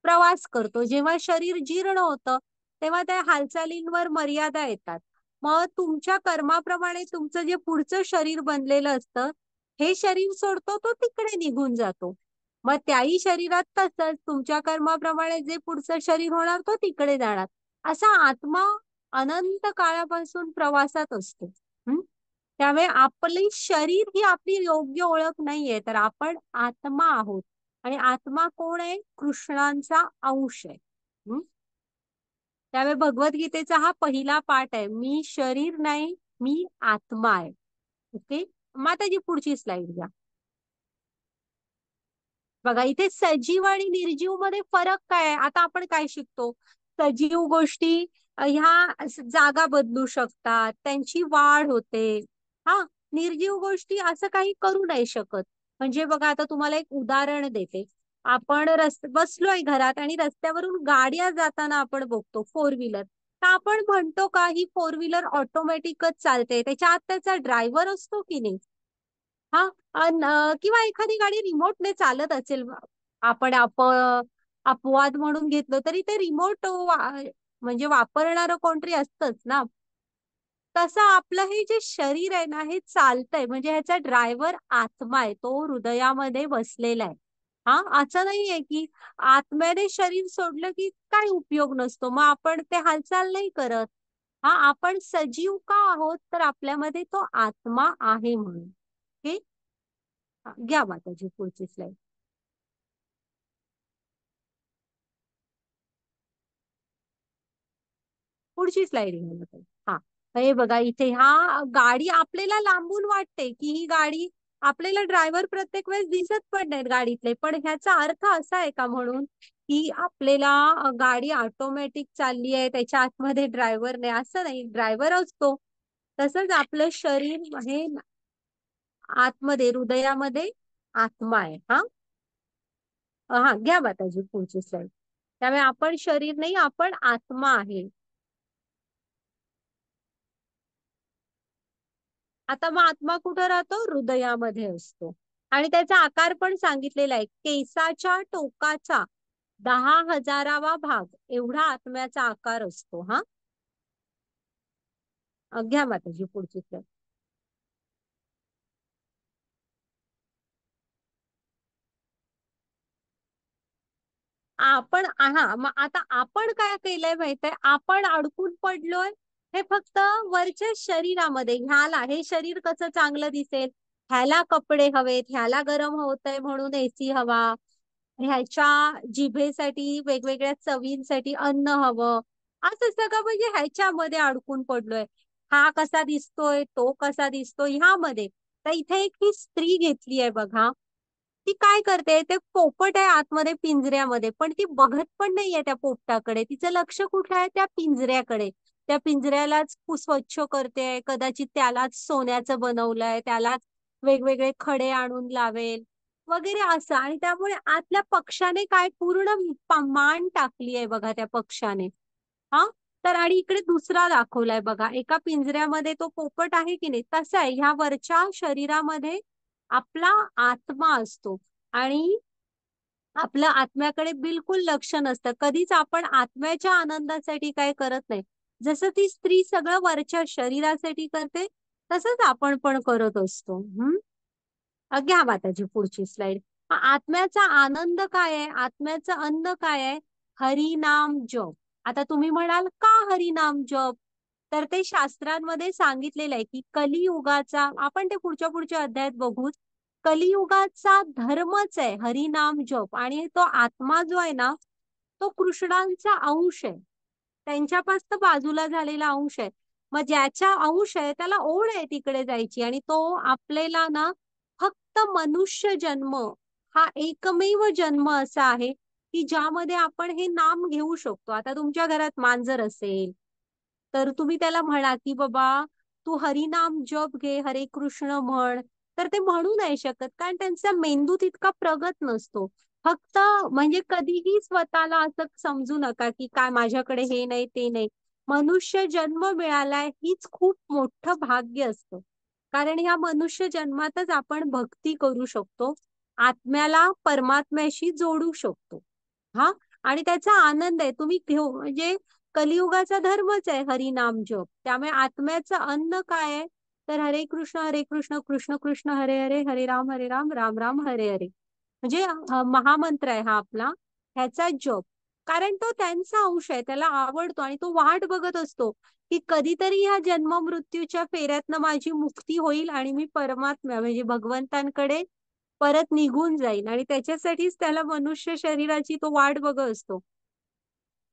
प्रवास करतो. जेव्हा शरीर जीर्ण होतं तेव्हा त्या हालचालींवर मर्यादा येतात. मग तुमच्या कर्माप्रमाणे तुमचं जे पुढचं शरीर बनलेलं असतं, हे शरीर सोडतो तो तिकडे निघून जातो. मग त्याही शरीरात तसंच तुमच्या कर्माप्रमाणे जे पुढचं शरीर होणार तो तिकडे जाणार. असा आत्मा अनंत काळापासून प्रवासात असतो. त्यामुळे आपले शरीर ही आपली योग्य ओळख नाहीये, तर आपण आत्मा आहोत. आणि आत्मा कोण आहे? कृष्णांचा अंश आहे. त्यामुळे भगवद्गीतेचा हा पहिला पाठ आहे, मी शरीर नाही, मी आत्मा आहे. ओके, माताजी पुढची स्लाइड घ्या. बघा इथे सजीव आणि निर्जीव मध्ये फरक काय आहे? आता आपण काय शिकतो? सजीव गोष्टी ह्या जागा बदलू शकतात, त्यांची वाढ होते. हा, निर्जीव गोष्टी असं काही करू नाही शकत. म्हणजे बघा आता तुम्हाला एक उदाहरण देते. आपण बसलोय घरात आणि रस्त्यावरून गाड्या जाताना आपण बघतो, फोर व्हीलर. तर आपण म्हणतो का ही फोर व्हीलर ऑटोमॅटिकच चालते, त्याच्या आत त्याचा ड्रायव्हर असतो की नाही? हा, किंवा एखादी गाडी रिमोटने चालत असेल, आपण अपवाद म्हणून घेतलं तरी ते रिमोट म्हणजे वापरणारं कोणतरी असतंच ना. तसं आपलं हे जे शरीर आहे ना, हे चालतंय म्हणजे ह्याचा ड्रायव्हर आत्मा आहे, तो हृदयामध्ये बसलेला आहे. हा, असं नाहीये की आत्म्याने शरीर सोडलं की काही उपयोग नसतो, मग आपण ते हालचाल नाही करत. हा, आपण सजीव का आहोत? तर आपल्यामध्ये तो आत्मा आहे म्हणून. ओके, घ्या माताजी पुढची स्लाइड. पुढची स्लाइड घ्या माताजी. हा, हे बघा इथे हा गाडी आपल्याला लांबून वाटते की ही गाडी, आपल्याला ड्रायव्हर प्रत्येक वेळेस दिसत पण नाहीत गाडीतले, पण ह्याचा अर्थ असा आहे का म्हणून की आपल्याला गाडी ऑटोमॅटिक चालली आहे, त्याच्या आतमध्ये ड्रायव्हर नाही असं नाही, ड्रायव्हर असतो. तसंच आपलं शरीर हे आतमध्ये हृदयामध्ये आत्मा आहे. हा, हा घ्या माताजी पुढची स्लाइड. त्यामुळे आपण शरीर नाही, आपण आत्मा आहे. आता मग आत्मा कुठं राहतो? हृदयामध्ये असतो. आणि त्याचा आकार पण सांगितलेला आहे, केसाच्या टोकाचा 10,000वा भाग एवढा आत्म्याचा आकार असतो. हा, घ्या माताजी पुढची स्लाइड. आपण हा, मग आता आपण काय केलंय माहितीये? आपण अडकून पडलोय हे फक्त वरच्या शरीरामध्ये. ह्याला हे शरीर कसं चांगलं दिसेल, ह्याला कपडे हवेत, ह्याला गरम होतंय म्हणून एसी हवा, ह्याच्या जिभेसाठी वेगवेगळ्या चवींसाठी अन्न हवं, असं सगळं म्हणजे ह्याच्यामध्ये अडकून पडलोय. हा कसा दिसतोय, तो कसा दिसतोय ह्यामध्ये. तर इथे एक ही स्त्री घेतली आहे बघा, ती काय करते? ते पोपट आहे आतमध्ये पिंजऱ्यामध्ये, पण ती बघत पण नाहीये त्या पोपटाकडे, तिचं लक्ष कुठे आहे? त्या पिंजऱ्याकडे. त्या पिंजऱ्यालाच स्वच्छ करते, कदाचित त्यालाच सोन्याचं बनवलंय, त्यालाच वेगवेगळे खडे आणून लावेल वगैरे असं. आणि त्यामुळे आतल्या पक्षाने काय पूर्ण मान टाकली आहे बघा त्या पक्षाने. हा, तर आणि इकडे दुसरा दाखवलाय बघा, एका पिंजऱ्यामध्ये तो पोपट आहे की नाही, तसं आहे ह्या वरच्या शरीरामध्ये आपला आत्मा असतो. आणि आपलं आत्म्याकडे बिलकुल लक्ष नसतं, कधीच आपण आत्म्याच्या आनंदासाठी काय करत नाही. जसं ती स्त्री सगळं वरच्या शरीरासाठी करते, तसंच आपण पण करत असतो. घ्या माताजी पुढची स्लाइड. आत्म्याचा आनंद काय आहे? आत्म्याचं अन्न काय आहे? हरिनाम जप. आता तुम्ही म्हणाल का हरिनाम जप? तर ते शास्त्रांमध्ये सांगितलेलं आहे की कलियुगाचा, आपण ते पुढच्या पुढच्या अध्यायात बघूच, कलियुगाचा धर्मच आहे हरिनाम जप. आणि तो आत्मा जो आहे ना, तो कृष्णांचा अंश आहे, त्यांच्यापासून बाजूला झालेला अंश आहे. मग ज्याच्या अंश आहे त्याला ओढ आहे तिकडे जायची, आणि तो आपल्याला ना फक्त मनुष्य जन्म हा एकमेव जन्म असा आहे की ज्यामध्ये आपण हे नाम घेऊ शकतो. आता तुमच्या घरात मांजर असेल तर तुम्ही त्याला म्हणा की बाबा तू हरिनाम जप घे, हरे कृष्ण म्हण, तर ते म्हणू नाही शकत, कारण त्यांचा मेंदू तितका प्रगत नसतो. फक्त म्हणजे कधीही स्वतःला असं समजू नका की काय माझ्याकडे हे नाही ते नाही. मनुष्य जन्म मिळालाय हीच खूप मोठं भाग्य असतं. कारण ह्या मनुष्य जन्मातच आपण भक्ती करू शकतो, आत्म्याला परमात्म्याशी जोडू शकतो. हा, आणि त्याचा आनंद आहे तुम्ही घेऊ, म्हणजे कलियुगाचा धर्मच आहे हरिनाम जप. त्यामुळे आत्म्याचं अन्न काय आहे, तर हरे कृष्ण कृष्ण कृष्ण हरे हरे, हरे राम राम राम हरे हरे. म्हणजे महामंत्र आहे हा आपला, ह्याचा जप. कारण तो त्यांचा अंश आहे, त्याला आवडतो आणि तो वाट बघत असतो की कधीतरी ह्या जन्म मृत्यूच्या फेऱ्यातनं माझी मुक्ती होईल आणि मी परमात्मा म्हणजे भगवंतांकडे परत निघून जाईल. आणि त्याच्यासाठीच त्याला मनुष्य शरीराची तो वाट बघत असतो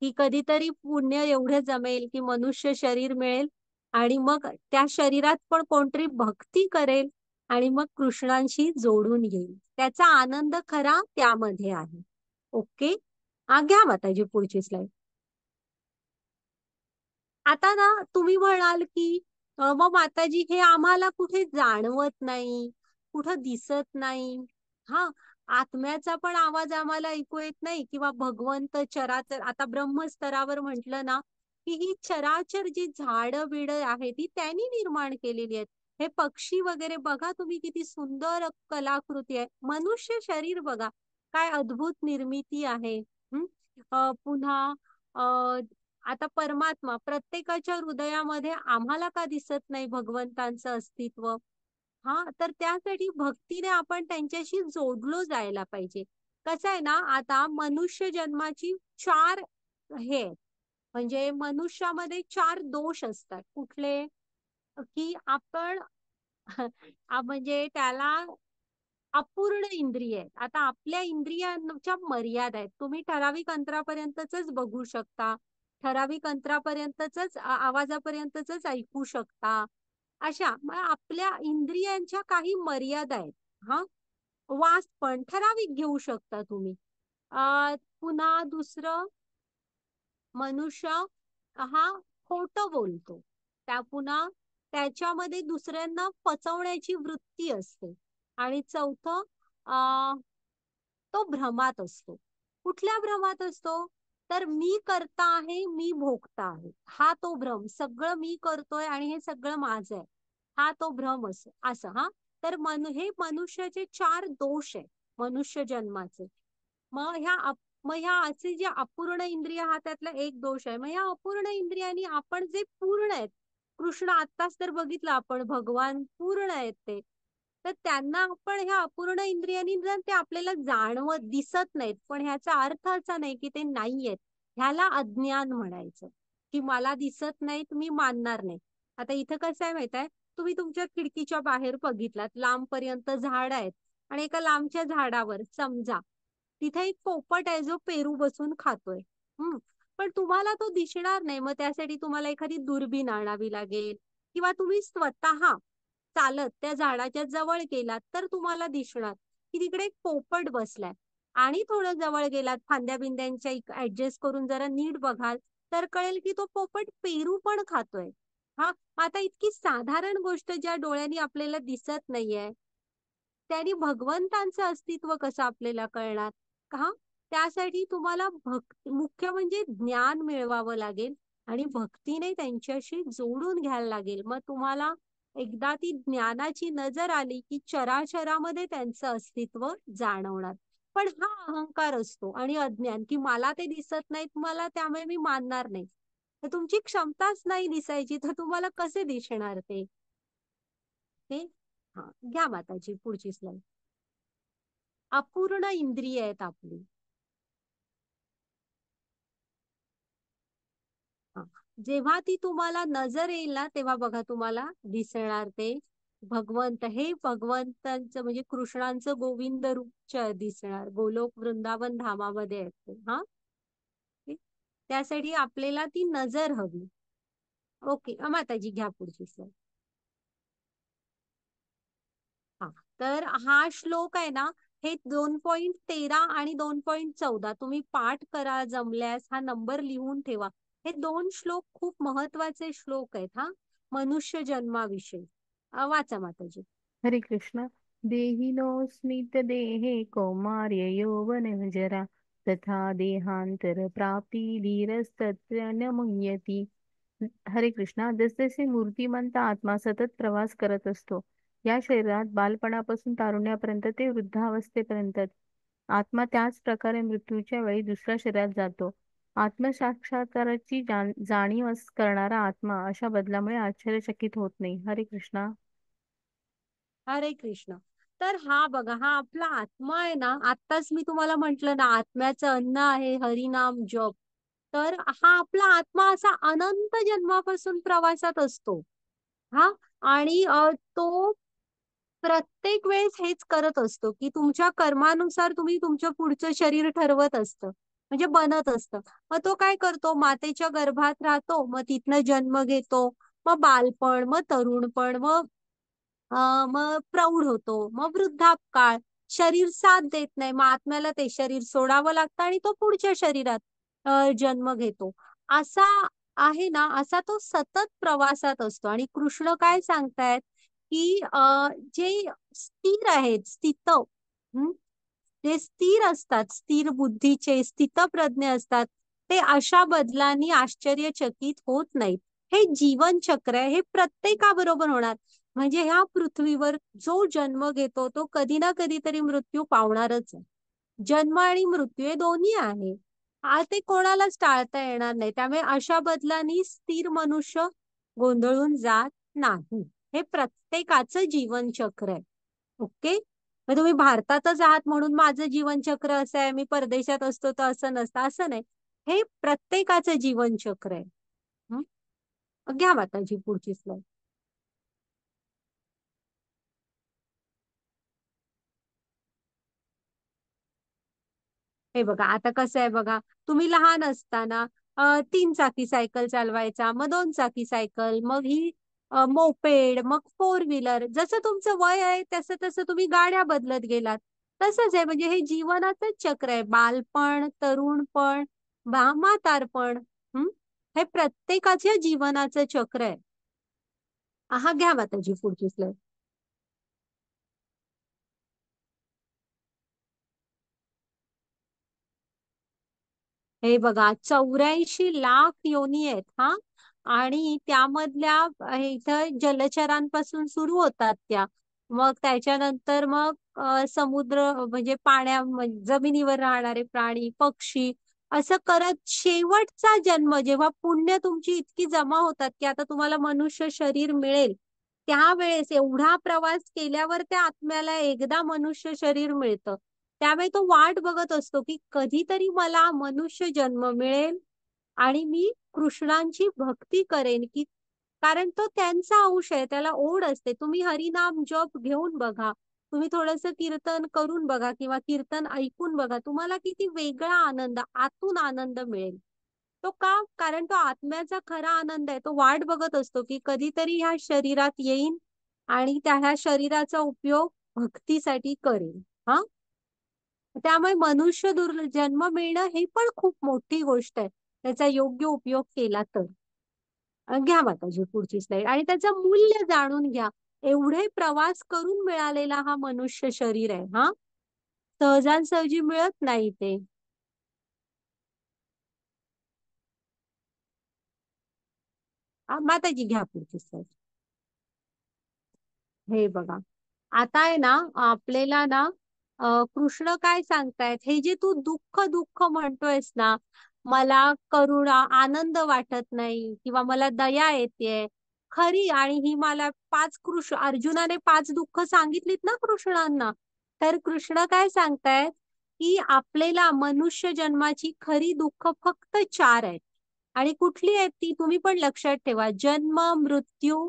की कधीतरी पुण्य एवढं जमेल की मनुष्य शरीर मिळेल आणि मग त्या शरीरात पण कोणतरी भक्ती करेल आणि मग कृष्णांशी जोडून येईल. त्याचा आनंद खरा त्यामध्ये आहे. ओके, घ्या माताजी पुढची स्लाइड. आता ना तुम्ही म्हणाल की मग माताजी हे आम्हाला कुठे जाणवत नाही, कुठं दिसत नाही. हा, आत्म्याचा पण आवाज आम्हाला ऐकू येत नाही किंवा भगवंत चराचर, आता ब्रह्मस्तरावर म्हटलं ना की ही चराचर जी झाडं बिड आहे ती त्यांनी निर्माण केलेली आहेत. हे पक्षी वगैरे बघा तुम्ही, किती सुंदर कलाकृती आहे. मनुष्य शरीर बघा, काय अद्भुत निर्मिती आहे. पुन्हा आता परमात्मा प्रत्येकाच्या हृदयामध्ये आम्हाला का दिसत नाही भगवंतांचं अस्तित्व. हा, तर त्यासाठी भक्तीने आपण त्यांच्याशी जोडलो जायला पाहिजे. कसं आहे ना, आता मनुष्य जन्माची चार हे आहेत. म्हणजे मनुष्यामध्ये चार दोष असतात. कुठले, की आपण म्हणजे त्याला अपूर्ण इंद्रिय आहेत. आता आपल्या इंद्रियांच्या मर्यादा आहेत. तुम्ही ठराविक अंतरापर्यंतच बघू शकता, ठराविक अंतरापर्यंतच आवाजापर्यंतच ऐकू शकता. अशा मग आपल्या इंद्रियांच्या काही मर्यादा आहेत. हा, वास पण ठराविक घेऊ शकता तुम्ही. पुन्हा दुसरं, मनुष्य हा खोटं बोलतो. त्या पुन्हा त्याच्यामध्ये दुसऱ्यांना फसवण्याची वृत्ती असते. आणि चौथं, तो भ्रमात असतो. कुठल्या भ्रमात असतो, तर मी करता आहे, मी भोगता आहे, हा तो भ्रम. सगळं मी करतोय आणि हे सगळं माझं आहे, हा तो भ्रम असं. हा, तर हे मनुष्याचे चार दोष आहे मनुष्य जन्माचे. मग ह्या असे जे अपूर्ण इंद्रिय, हा त्यातला एक दोष आहे. मग ह्या अपूर्ण इंद्रियांनी आपण जे पूर्ण आहेत, कृष्ण आत्ताच तर बघितलं आपण, भगवान पूर्ण आहेत ते, तर त्यांना आपण ह्या अपूर्ण इंद्रियांनी जर ते आपल्याला जाणवत दिसत नाहीत, पण ह्याचा अर्थ असा नाही की ते नाहीयेत. ह्याला अज्ञान म्हणायचं, की मला दिसत नाहीत मी मानणार नाही. आता इथं कसं आहे माहित आहे, तुम्ही तुमच्या खिडकीच्या बाहेर बघितलात, लांबपर्यंत झाड आहेत आणि एका लांबच्या झाडावर समजा तिथे एक पोपट आहे जो पेरू बसून खातोय. पण तुम्हाला तो दिसणार नाही. मग त्यासाठी तुम्हाला एखादी दुर्बीण आणावी लागेल किंवा तुम्ही स्वतः चालत त्या झाडाच्या जवळ गेलात तर तुम्हाला दिसणार की तिकडे एक पोपट बसलाय. आणि थोडं जवळ गेलात, फांद्या बिंद्यांच्या ऍडजस्ट करून जरा नीट बघाल तर कळेल की तो पोपट पेरू पण खातोय. हा, आता इतकी साधारण गोष्ट ज्या डोळ्यांनी आपल्याला दिसत नाहीये, त्यांनी भगवंतांचं अस्तित्व कसं आपल्याला कळणार का. त्यासाठी तुम्हाला मुख्य म्हणजे ज्ञान मिळवावं लागेल आणि भक्तीने त्यांच्याशी जोडून घ्यायला लागेल. मग तुम्हाला एकदा ती ज्ञानाची नजर आली की चराचरामध्ये त्यांचं अस्तित्व जाणवणार. पण हा अहंकार असतो आणि अज्ञान, की मला ते दिसत नाहीत, मला त्यामुळे मी मानणार नाही. तर तुमची क्षमताच नाही दिसायची तर तुम्हाला कसे दिसणार ते. हा, घ्या माताजी पुढची स्लाइड. अपूर्ण इंद्रिय आहेत आपली. जेव्हा ती तुम्हाला नजर येईल ना, तेव्हा बघा तुम्हाला दिसणार ते भगवंत. हे भगवंतांचं म्हणजे कृष्णांचं गोविंद रूप दिसणार, गोलोक वृंदावन धामामध्ये आहेत ते. हा, त्यासाठी आपल्याला ती नजर हवी. ओके, माताजी घ्या पुढची स्लाइड. हा, तर हा श्लोक आहे ना, हे 2.13 आणि 2.14 तुम्ही पाठ करा जमल्यास, हा नंबर लिहून ठेवा. हे दोन श्लोक खूप महत्वाचे श्लोक आहेत हा मनुष्य जन्माविषयी. वाचा माताजी. हरे कृष्ण. देहिनोऽस्मित् देहे कौमार्य यौवन जरा तथा देहांतर प्राप्ती धीरस्तत्र न मुह्यति हरे कृष्णा. जसजसे मूर्तिमंत आत्मा सतत प्रवास करत असतो, या शरीरात बालपणापासून तारुण्यापर्यंत ते वृद्धावस्थेपर्यंत, आत्मा त्याच प्रकारे मृत्यूच्या वेळी दुसऱ्या शरीरात जातो. आत्मसाक्षात्काराची जाणीव करणारा आत्मा अशा बदलामुळे आश्चर्यचकित होत नाही. हरे कृष्णा. हरे कृष्ण. तर हा बघा, हा आपला आत्मा आहे ना, आत्ताच मी तुम्हाला म्हंटल ना, आत्म्याचं अन्न आहे हरिनाम जप. तर हा आपला आत्मा असा अनंत जन्मापासून प्रवासात असतो. हा. आणि तो प्रत्येक वेळेस हेच करत असतो की तुमच्या कर्मानुसार तुम्ही तुमचं पुढचं शरीर ठरवत असतं, म्हणजे बनत असतं. मग तो काय करतो, मातेच्या गर्भात राहतो, मग तिथनं जन्म घेतो, मग बालपण, मग तरुणपण, मग प्रौढ होतो, मग वृद्धापकाळ. शरीर साथ देत नाही, मग आत्म्याला ते शरीर सोडावं लागतं आणि तो पुढच्या शरीरात जन्म घेतो. असा आहे ना, असा तो सतत प्रवासात असतो. आणि कृष्ण काय सांगतायत की जे स्थिर आहेत, जे स्थिर असतात, स्थिर बुद्धीचे, स्थितप्रज्ञ असतात, ते अशा बदलांनी आश्चर्यचकित होत नाहीत. हे जीवन चक्र आहे, हे प्रत्येकाबरोबर होणार. म्हणजे ह्या पृथ्वीवर जो जन्म घेतो तो कधी ना कधीतरी मृत्यू पावणारच आहे. जन्म आणि मृत्यू हे दोन्ही आहे. ते कोणालाच टाळता येणार नाही. त्यामुळे अशा बदलांनी स्थिर मनुष्य गोंधळून जात नाही. हे प्रत्येकाचं जीवन चक्र आहे. ओके. मग तुम्ही भारतातच आहात म्हणून माझं जीवन चक्र असं आहे, मी परदेशात असतो तर असं नसतं, असं नाही. हे प्रत्येकाचं जीवन चक्र आहे. हं? घ्या माताजी पुढची स्लाइड. हे बघा, आता कसं आहे बघा, तुम्ही लहान असताना 3 चाकी सायकल चालवायचा, मग 2 चाकी सायकल, मग ही मोपेड, मग 4 व्हीलर. जसं तुमचं वय आहे तसं तसं तुम्ही गाड्या बदलत गेलात. तसंच आहे, म्हणजे हे जीवनाचंच चक्र आहे. बालपण, तरुणपण, म्हातारपण. हं? हे प्रत्येकाच्या जीवनाचं चक्र आहे. हा, घ्या माताजी पुढची स्लाइड. हे बघा, 84 लाख योनी आहेत. हा. आणि त्यामधल्या इथं जलचरांपासून सुरू होतात त्या. मग त्याच्यानंतर मग समुद्र, म्हणजे जमिनीवर राहणारे प्राणी, पक्षी, असं करत शेवटचा जन्म, जेव्हा पुण्य तुमची इतकी जमा होतात की आता तुम्हाला मनुष्य शरीर मिळेल, त्यावेळेस एवढा प्रवास केल्यावर त्या आत्म्याला एकदा मनुष्य शरीर मिळतं. त्यामुळे तो वाट बघत असतो की कधीतरी मला मनुष्य जन्म मिळेल आणि मी कृष्णांची भक्ती करेन, की कारण तो त्यांचा अंश आहे, त्याला ओढ असते. तुम्ही हरिनाम जप घेऊन बघा, तुम्ही थोडस कीर्तन करून बघा किंवा कीर्तन ऐकून बघा, तुम्हाला किती वेगळा आनंद, आतून आनंद मिळेल. तो का? कारण तो आत्म्याचा खरा आनंद आहे. तो वाट बघत असतो की कधीतरी ह्या शरीरात येईन आणि त्या ह्या शरीराचा उपयोग भक्तीसाठी करेल. हा. त्यामुळे मनुष्य जन्म मिळणं ही पण खूप मोठी गोष्ट आहे, त्याचा योग्य उपयोग केला तर. घ्या माताजी पुढची स्लाइड. आणि त्याचं मूल्य जाणून घ्या. एवढे प्रवास करून मिळालेला हा मनुष्य शरीर आहे. हा. सहजासहजी मिळत नाही ते. माताजी घ्या पुढची स्लाइड. हे बघा, आता आहे ना, आपल्याला ना कृष्ण काय सांगतायत, हे जे तू दुःख दुःख म्हणतोयस ना, मला करुणा, आनंद वाटत नाही किंवा मला दया येते खरी, आणि ही मला अर्जुनाने 5 दुःख सांगितलीत ना कृष्णांना. तर कृष्ण काय सांगतायत की आपल्याला मनुष्य जन्माची खरी दुःख फक्त 4 आहेत. आणि कुठली आहेत ती तुम्ही पण लक्षात ठेवा. जन्म, मृत्यू,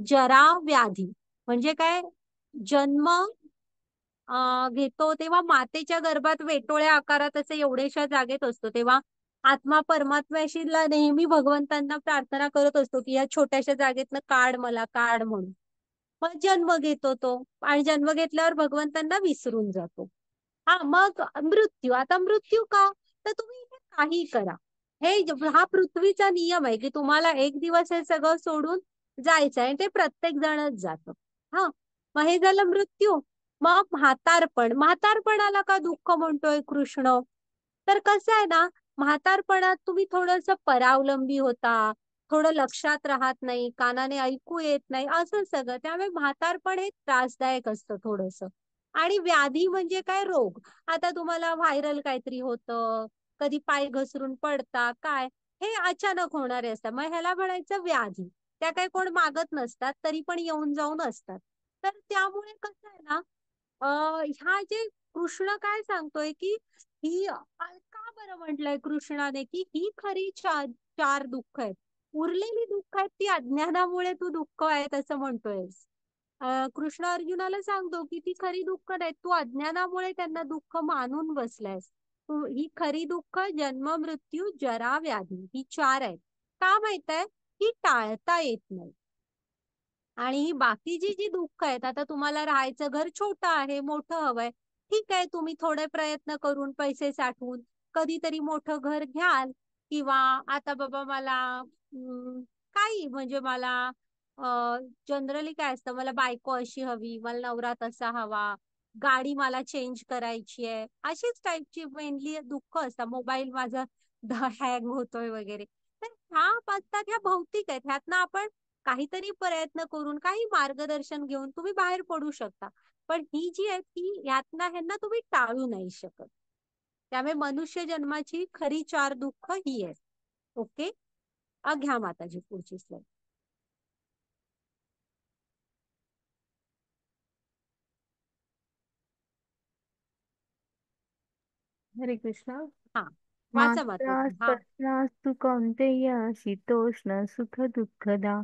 जरा, व्याधी. म्हणजे काय? जन्म घेतो तेव्हा मातेच्या गर्भात वेटोळ्या आकारात असे एवढ्याशा जागेत असतो, तेव्हा आत्मा परमात्म्याशी नेहमी भगवंतांना प्रार्थना करत असतो की या छोट्याशा जागेतनं काढ, मला काढ म्हणून. मग जन्म घेतो तो, आणि जन्म घेतल्यावर भगवंतांना विसरून जातो. हा. मग मृत्यू. आता मृत्यू का? तर तुम्ही इथे काही करा, हा पृथ्वीचा नियम आहे की तुम्हाला एक दिवस हे सगळं सोडून जायचं आहे, ते प्रत्येक जणच जातं. हा. मग हे झालं मृत्यू. मग म्हातारपण. म्हातारपणाला का दुःख म्हणतोय कृष्ण? तर कसं आहे ना, म्हातारपणात तुम्ही थोडस परावलंबी होता, थोडं लक्षात राहत नाही, कानाने ऐकू येत नाही, असं सगळं. त्यामुळे म्हातारपण हे त्रासदायक असतं थोडंसं. आणि व्याधी म्हणजे काय, रोग. आता तुम्हाला व्हायरल काहीतरी होतं, कधी पाय घसरून पडता काय, हे अचानक होणारे असतात, मग ह्याला म्हणायचं व्याधी. त्या काही कोण मागत नसतात, तरी पण येऊन जाऊन असतात. तर त्यामुळे कसं आहे ना, ह्या जे कृष्ण काय सांगतोय की ही का बरं म्हटलंय कृष्णाने की ही खरी चार दुःख आहेत. उरलेली दुःख आहेत ती अज्ञानामुळे तू दुःख आहेत असं म्हणतोयस. कृष्ण अर्जुनाला सांगतो की ती खरी दुःख नाहीत, तू अज्ञानामुळे त्यांना दुःख मानून बसलायस. तू ही खरी दुःख जन्म मृत्यू जरा व्याधी ही चार आहेत. का माहित आहे? ही टाळता येत नाही. आणि ही बाकीची जी दुःख आहेत, आता तुम्हाला राहायचं घर छोटं आहे, मोठं हवंय, ठीक आहे, तुम्ही थोडे प्रयत्न करून पैसे साठवून कधीतरी मोठं घर घ्याल. किंवा आता बाबा मला काही म्हणजे मला जनरली काय असतं, मला बायको अशी हवी, मला नवरा तसा हवा, गाडी मला चेंज करायची आहे, अशीच टाईपची मेनली दुःख असतात. मोबाईल माझा हँग होतोय वगैरे. तर ह्या असतात, ह्या भौतिक आहेत. ह्यातनं आपण काहीतरी प्रयत्न करून काही मार्गदर्शन घेऊन तुम्ही बाहेर पडू शकता. पण ही जी आहे ती यातना ह्यांना तुम्ही टाळू नाही शकत. त्यामुळे मनुष्य जन्माची खरी चार दुःख ही आहे. ओके, घ्या माताजी पुढची स्लाइड. हरे कृष्ण. हा, वाचा मात्रा माताजी. हा, स्पर्शास्तु कौन्तेय शीतोष्ण सुख दुःखदा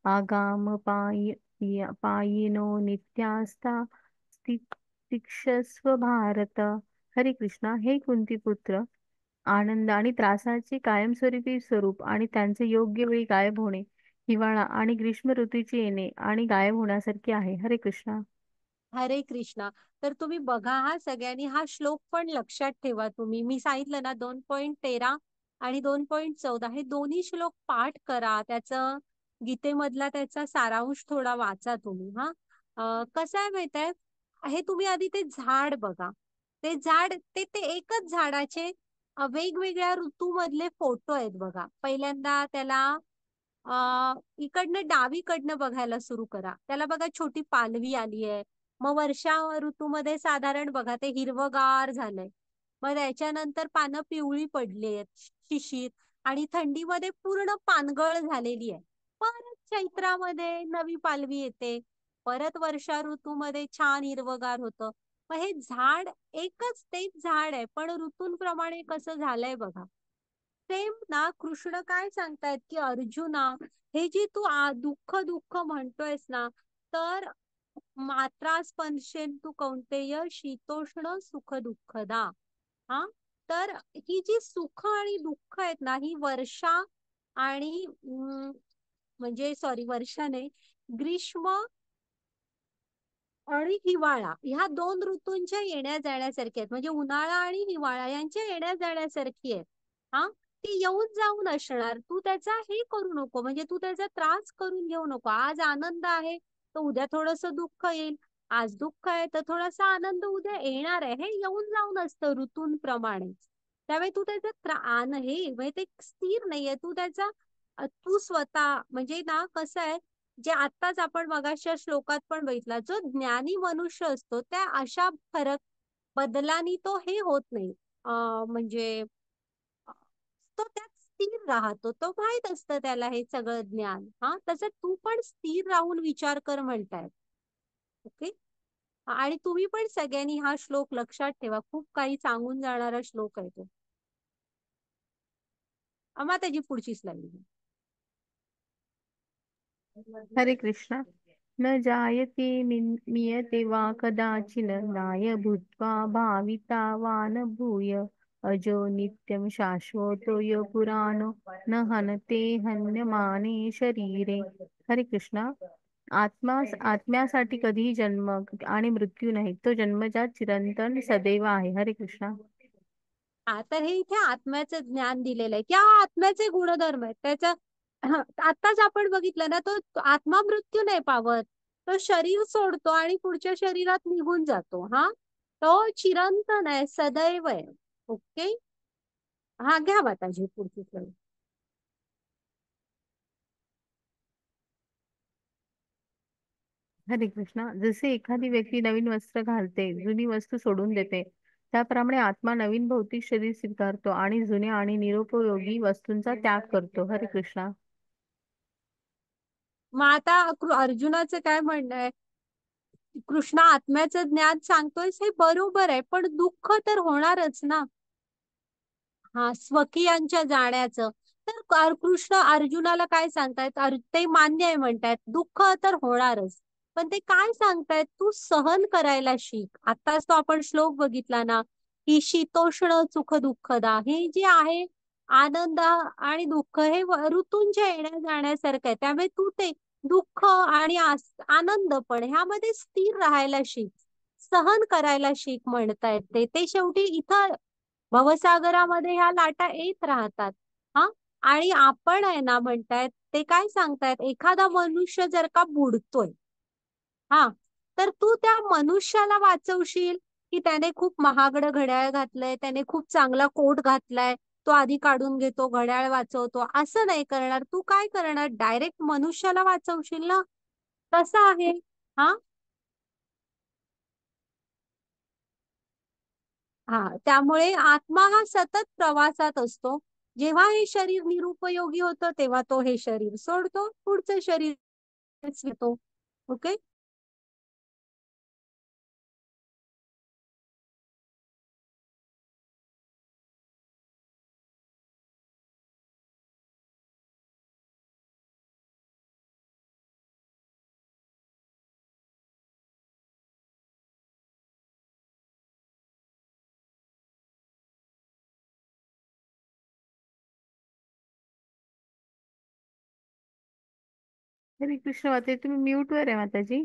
आगाम पायिनो नित्यास्ता शिक्षस्व भारत. हरे कृष्णा. हे कुंती पुत्र, आनंद आणि त्रासाचे कायमस्वरूपी स्वरूप आणि त्यांचे योग्य वेळी गायब होणे, हिवाळा आणि ग्रीष्म ऋतूचे येणे आणि गायब होण्यासारखे आहे. हरे कृष्णा. हरे कृष्णा. तर तुम्ही बघा, हा सगळ्यांनी हा श्लोक पण लक्षात ठेवा. तुम्ही मी सांगितलं ना 2.13 आणि 2.14 हे दोन्ही श्लोक पाठ करा. त्याचं गीतेमधला त्याचा सारांश थोडा वाचा तुम्ही. हा, कसं आहे माहित आहे, हे तुम्ही आधी ते झाड बघा. ते झाड ते एकच झाडाचे वेगवेगळ्या ऋतूमधले फोटो आहेत बघा. पहिल्यांदा त्याला इकडनं डावीकडनं बघायला सुरू करा. त्याला बघा छोटी पालवी आली आहे. मग वर्षा ऋतूमध्ये साधारण बघा ते हिरवगार झालंय. मग त्याच्यानंतर पानं पिवळी पडली आहेत, शिशीर. आणि थंडीमध्ये पूर्ण पानगळ झालेली आहे. परत चैत्रामध्ये नवी पालवी येते. परत वर्षा ऋतूमध्ये छान हिरवगार होतं. मग हे झाड एकच तेच झाड आहे, पण ऋतूंप्रमाणे कसं झालंय बघा. सेम ना, कृष्ण काय सांगतायत की अर्जुना, हे जी तू दुःख दुःख म्हणतोयस ना, तर मात्रा स्पर्शेन तू कौंतेय शीतोष्ण सुख दुःखदा. हा, तर ही जी सुख आणि दुःख आहेत ना, ही वर्षा आणि म्हणजे सॉरी, वर्षाने ग्रीष्म आणि हिवाळा ह्या दोन ऋतूंच्या येण्या जाण्यासारखी आहेत. म्हणजे उन्हाळा आणि हिवाळा यांच्या येण्या जाण्यासारखी आहेत. हा, ती येऊन जाऊन असणार. तू त्याचा हे करू नको, म्हणजे तू त्याचा त्रास करून घेऊ नको. आज आनंद आहे तर उद्या थोडस दुःख येईल. आज दुःख आहे तर थोडासा आनंद उद्या येणार आहे. हे येऊन जाऊन असतं ऋतूंप्रमाणे. त्यामुळे तू त्याचा हे म्हणजे ते स्थिर नाहीये. तू त्याचा तू स्वतः म्हणजे ना, कसं आहे, जे आत्ताच आपण मगाच्या श्लोकात पण बघितला, जो ज्ञानी मनुष्य असतो त्या अशा फरक बदलानी तो हे होत नाही. म्हणजे तो त्यात स्थिर राहतो. तो माहित असतं त्याला हे सगळं ज्ञान. हा, तसं तू पण स्थिर राहून विचार कर म्हणतायत. ओके, आणि तुम्ही पण सगळ्यांनी हा श्लोक लक्षात ठेवा. खूप काही सांगून जाणारा श्लोक आहे तो. त्याची पुढची स्लाइड. हरे कृष्ण. न जायते मियते वा कदाचिन नाय भूत्वा भाविता वा न भूय अजो नित्यं शाश्वतोय पुराणो न हनते हन्यमाने शरीरे. हरे कृष्णा. आत्म्यासाठी कधीही जन्म आणि मृत्यू नाही. तो जन्मजात चिरंतन सदैव आहे. हरे कृष्णा. तर हे इथे आत्म्याचं ज्ञान दिलेलं आहे, त्या आत्म्याचे गुणधर्म आहेत त्याचा. आताच आपण बघितलं ना, तो आत्मा मृत्यू नाही पावत. तो शरीर सोडतो आणि पुढच्या शरीरात निघून जातो. हा, तो चिरंतन आहे, सदैव आहे. ओके, हा, घ्या माताजी पुढची slide. हरे कृष्णा. जसे एखादी व्यक्ती नवीन वस्त्र घालते, जुनी वस्तू सोडून देते, त्याप्रमाणे आत्मा नवीन भौतिक शरीर स्वीकारतो आणि जुन्या आणि निरुपयोगी वस्तूंचा त्याग करतो. हरे कृष्णा. मग आता अर्जुनाचं काय म्हणणं आहे? कृष्ण आत्म्याचं ज्ञान सांगतोय हे बरोबर आहे, पण दुःख तर होणारच ना. हा, स्वकीयांच्या जाण्याचं. तर कृष्ण अर्जुनाला काय सांगतायत? ते मान्य आहे म्हणतायत, दुःख तर होणारच. पण ते काय सांगतायत? तू सहन करायला शिक. आताच तो आपण श्लोक बघितला ना, की शीतोष्ण सुख दुःखदा, हे जे आहे आनंद आणि दुःख हे ऋतूंच्या येण्या जाण्यासारखं आहे. त्यामुळे तू ते दुःख आणि आनंद पण ह्यामध्ये स्थिर राहायला शिक, सहन करायला शिक म्हणतायत. ते शेवटी इथं भवसागरामध्ये ह्या लाटा येत राहतात. हा, आणि आपण आहे ना म्हणतायत, ते काय सांगतायत, एखादा मनुष्य जर का बुडतोय, हा, तर तू त्या मनुष्याला वाचवशील, की त्याने खूप महागडं घड्याळ घातलंय, त्याने खूप चांगला कोट घातलाय, तो आधी काढून घेतो, घड्याळ वाचवतो, असं नाही करणार. तू काय करणार? डायरेक्ट मनुष्याला वाचवशील ना. तसं आहे. हा, हा, त्यामुळे आत्मा हा सतत प्रवासात असतो. जेव्हा हे शरीर निरुपयोगी होतं, तेव्हा तो हे शरीर सोडतो, पुढचं शरीर येतो. ओके. हरे कृष्ण. माते तुम्ही म्यूट वर आहे माताजी.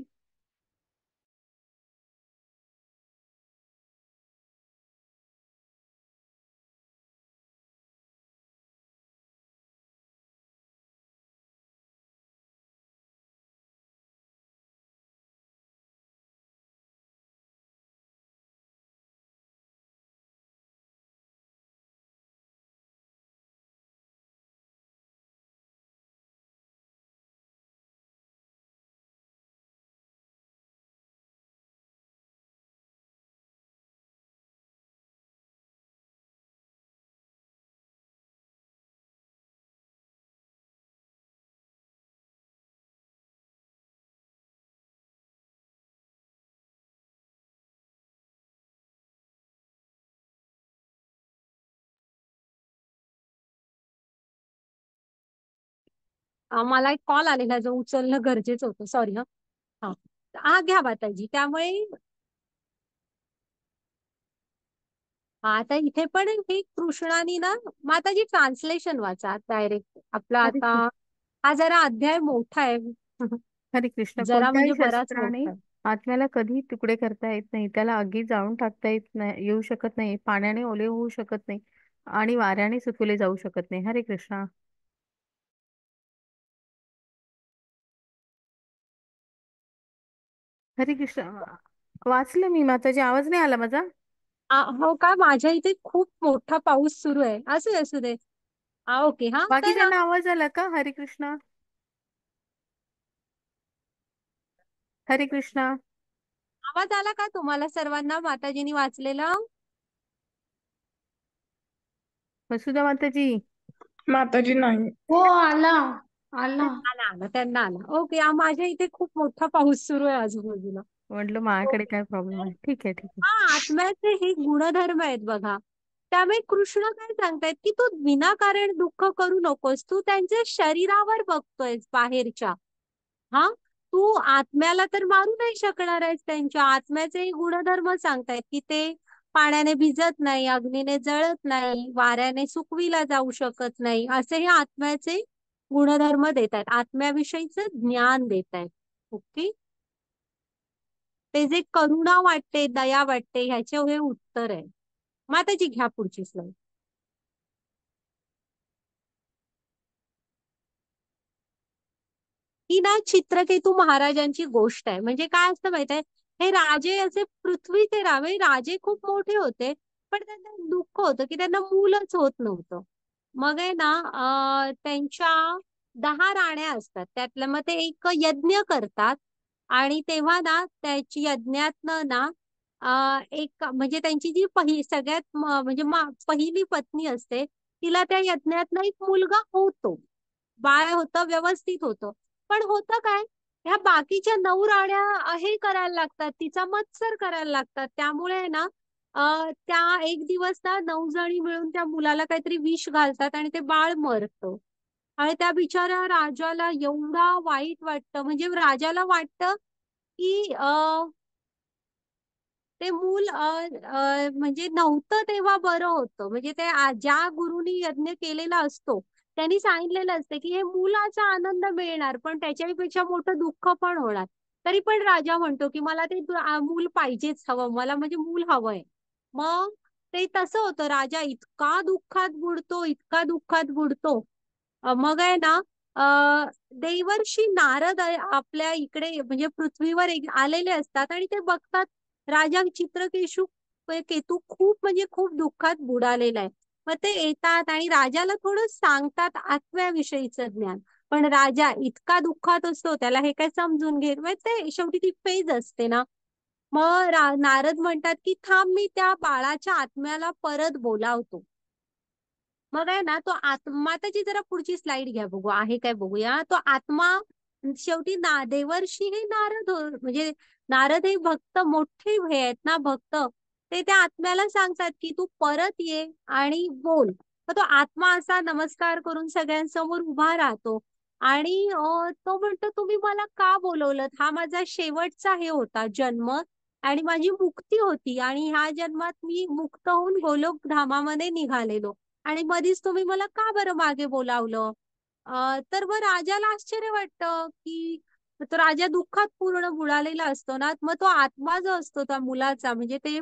मला एक कॉल आलेला, जो उचलणं गरजेचं होतं. सॉरी. हा, हा, हा, घ्या माताजी. त्यामुळे आता इथे पण हे कृष्णानी ना, माताजी ट्रान्सलेशन वाचा डायरेक्ट. आपला हरे आता हा जरा अध्याय मोठा आहे. हरे कृष्ण. जरा म्हणजे कोणत्याही बराच शस्त्राने मोठा आहे. आत्म्याला कधी तुकडे करता येत नाही. त्याला आगी जाळून टाकता येऊ शकत नाही. पाण्याने ओले होऊ शकत नाही आणि वाऱ्याने सुकवले जाऊ शकत नाही. हरे कृष्णा. हरे कृष्ण. वाचलं मी माताजी. आवाज नाही आला माझा? हो का? माझ्या इथे खूप मोठा पाऊस सुरू आहे. असू दे, असू दे. ओके. हा, बाकी तर ज्यांना आवाज आला का? हरे कृष्णा. हरे कृष्णा. आवाज आला का तुम्हाला सर्वांना माताजीनी वाचलेला? वसुधा माताजी. माताजी नाही. हो आला आला. आला, आला, त्यांना आला. ओके. माझ्या इथे खूप मोठा पाऊस सुरू आहे आजूबाजूला. म्हटलं माझ्याकडे काय प्रॉब्लेम आहे. ठीक आहे, ठीक आहे. हा, आत्म्याचे हे गुणधर्म आहेत बघा. त्यामुळे कृष्ण काय सांगतायत, की तू विनाकारण दुःख करू नकोस. तू त्यांच्या शरीरावर बघतोयस बाहेरच्या. हा, तू आत्म्याला तर मारू नाही शकणार आहेस. त्यांच्या आत्म्याचे गुणधर्म सांगतायत, की ते पाण्याने भिजत नाही, अग्नीने जळत नाही, वाऱ्याने सुकविला जाऊ शकत नाही, असे हे आत्म्याचे गुणधर्म देत आहेत. आत्म्याविषयीच ज्ञान देत आहेत. ओके. ते जे करुणा वाटते, दया वाटते, ह्याचे हे उत्तर आहे. माताजी घ्या पुढची स्लाईड. ही ना चित्रकेतू महाराजांची गोष्ट आहे. म्हणजे काय असतं माहित आहे, हे राजे असे पृथ्वीचे राजे खूप मोठे होते, पण त्यांना दुःख होतं की त्यांना मूलच होत नव्हतं. मग आहे ना, त्यांच्या 10 राण्या असतात. त्यातलं मग ते एक यज्ञ करतात आणि तेव्हा ना त्याची यज्ञातनं ना एक म्हणजे त्यांची जी सगळ्यात म्हणजे पहिली पत्नी असते, तिला त्या यज्ञातनं एक मुलगा होतो, बाळ होतं, व्यवस्थित होतं. पण होतं काय, ह्या बाकीच्या 9 राण्या हे करायला लागतात, तिचा मत्सर करायला लागतात. त्यामुळे ना त्या एक दिवस ना 9 जणी मिळून त्या मुलाला काहीतरी विष घालतात आणि ते बाळ मरतं. आणि त्या बिचाऱ्या राजाला एवढा वाईट वाटतं, म्हणजे राजाला वाटतं की ते मूल म्हणजे नव्हतं तेव्हा बरं होतं. म्हणजे ते ज्या गुरुनी यज्ञ केलेला असतो त्यांनी सांगितलेलं असतं की हे मुलाचा आनंद मिळणार, पण त्याच्यापेक्षा मोठं दुःख पण होणार. तरी पण राजा म्हणतो की मला ते मूल पाहिजेच, हवं मला, म्हणजे मूल हवंय. मग ते तसं होतं, राजा इतका दुःखात बुडतो, इतका दुःखात बुडतो. मग आहे ना देवर्षी नारद आपल्या इकडे म्हणजे पृथ्वीवर आलेले असतात आणि ते बघतात राजा चित्रकेशू केतू खूप म्हणजे खूप दुःखात बुडालेला आहे. मग ते येतात आणि राजाला थोडं सांगतात आत्म्याविषयीचं ज्ञान. पण राजा इतका दुःखात असतो, त्याला हे काय समजून घेत, मग ते शेवटी ती फेज असते ना. मग नारद म्हणतात की थांब, मी त्या बाळाच्या आत्म्याला परत बोलावतो. मग आहे ना तो आत्मा, त्याची जरा पुढची स्लाइड घ्या, बघू आहे काय बघूया. तो आत्मा शेवटी देवर्षी हे नारद म्हणजे नारद हे भक्त, मोठे हे आहेत ना भक्त, ते त्या आत्म्याला सांगतात की तू परत ये आणि बोल. मग तो आत्मा असा नमस्कार करून सगळ्यांसमोर उभा राहतो आणि तो म्हणतो तुम्ही मला का बोलवलं, हा माझा शेवटचा हे होता जन्म आणि माझी मुक्ती होती आणि ह्या जन्मात मी मुक्त होऊन गोलोक धामामध्ये निघालेलो आणि मधीच तुम्ही मला का बरं मागे बोलावलं. तर मग राजाला आश्चर्य वाटतं की तो राजा दुःखात पूर्ण बुडालेला असतो ना, मग तो आत्मा जो असतो त्या मुलाचा, म्हणजे ते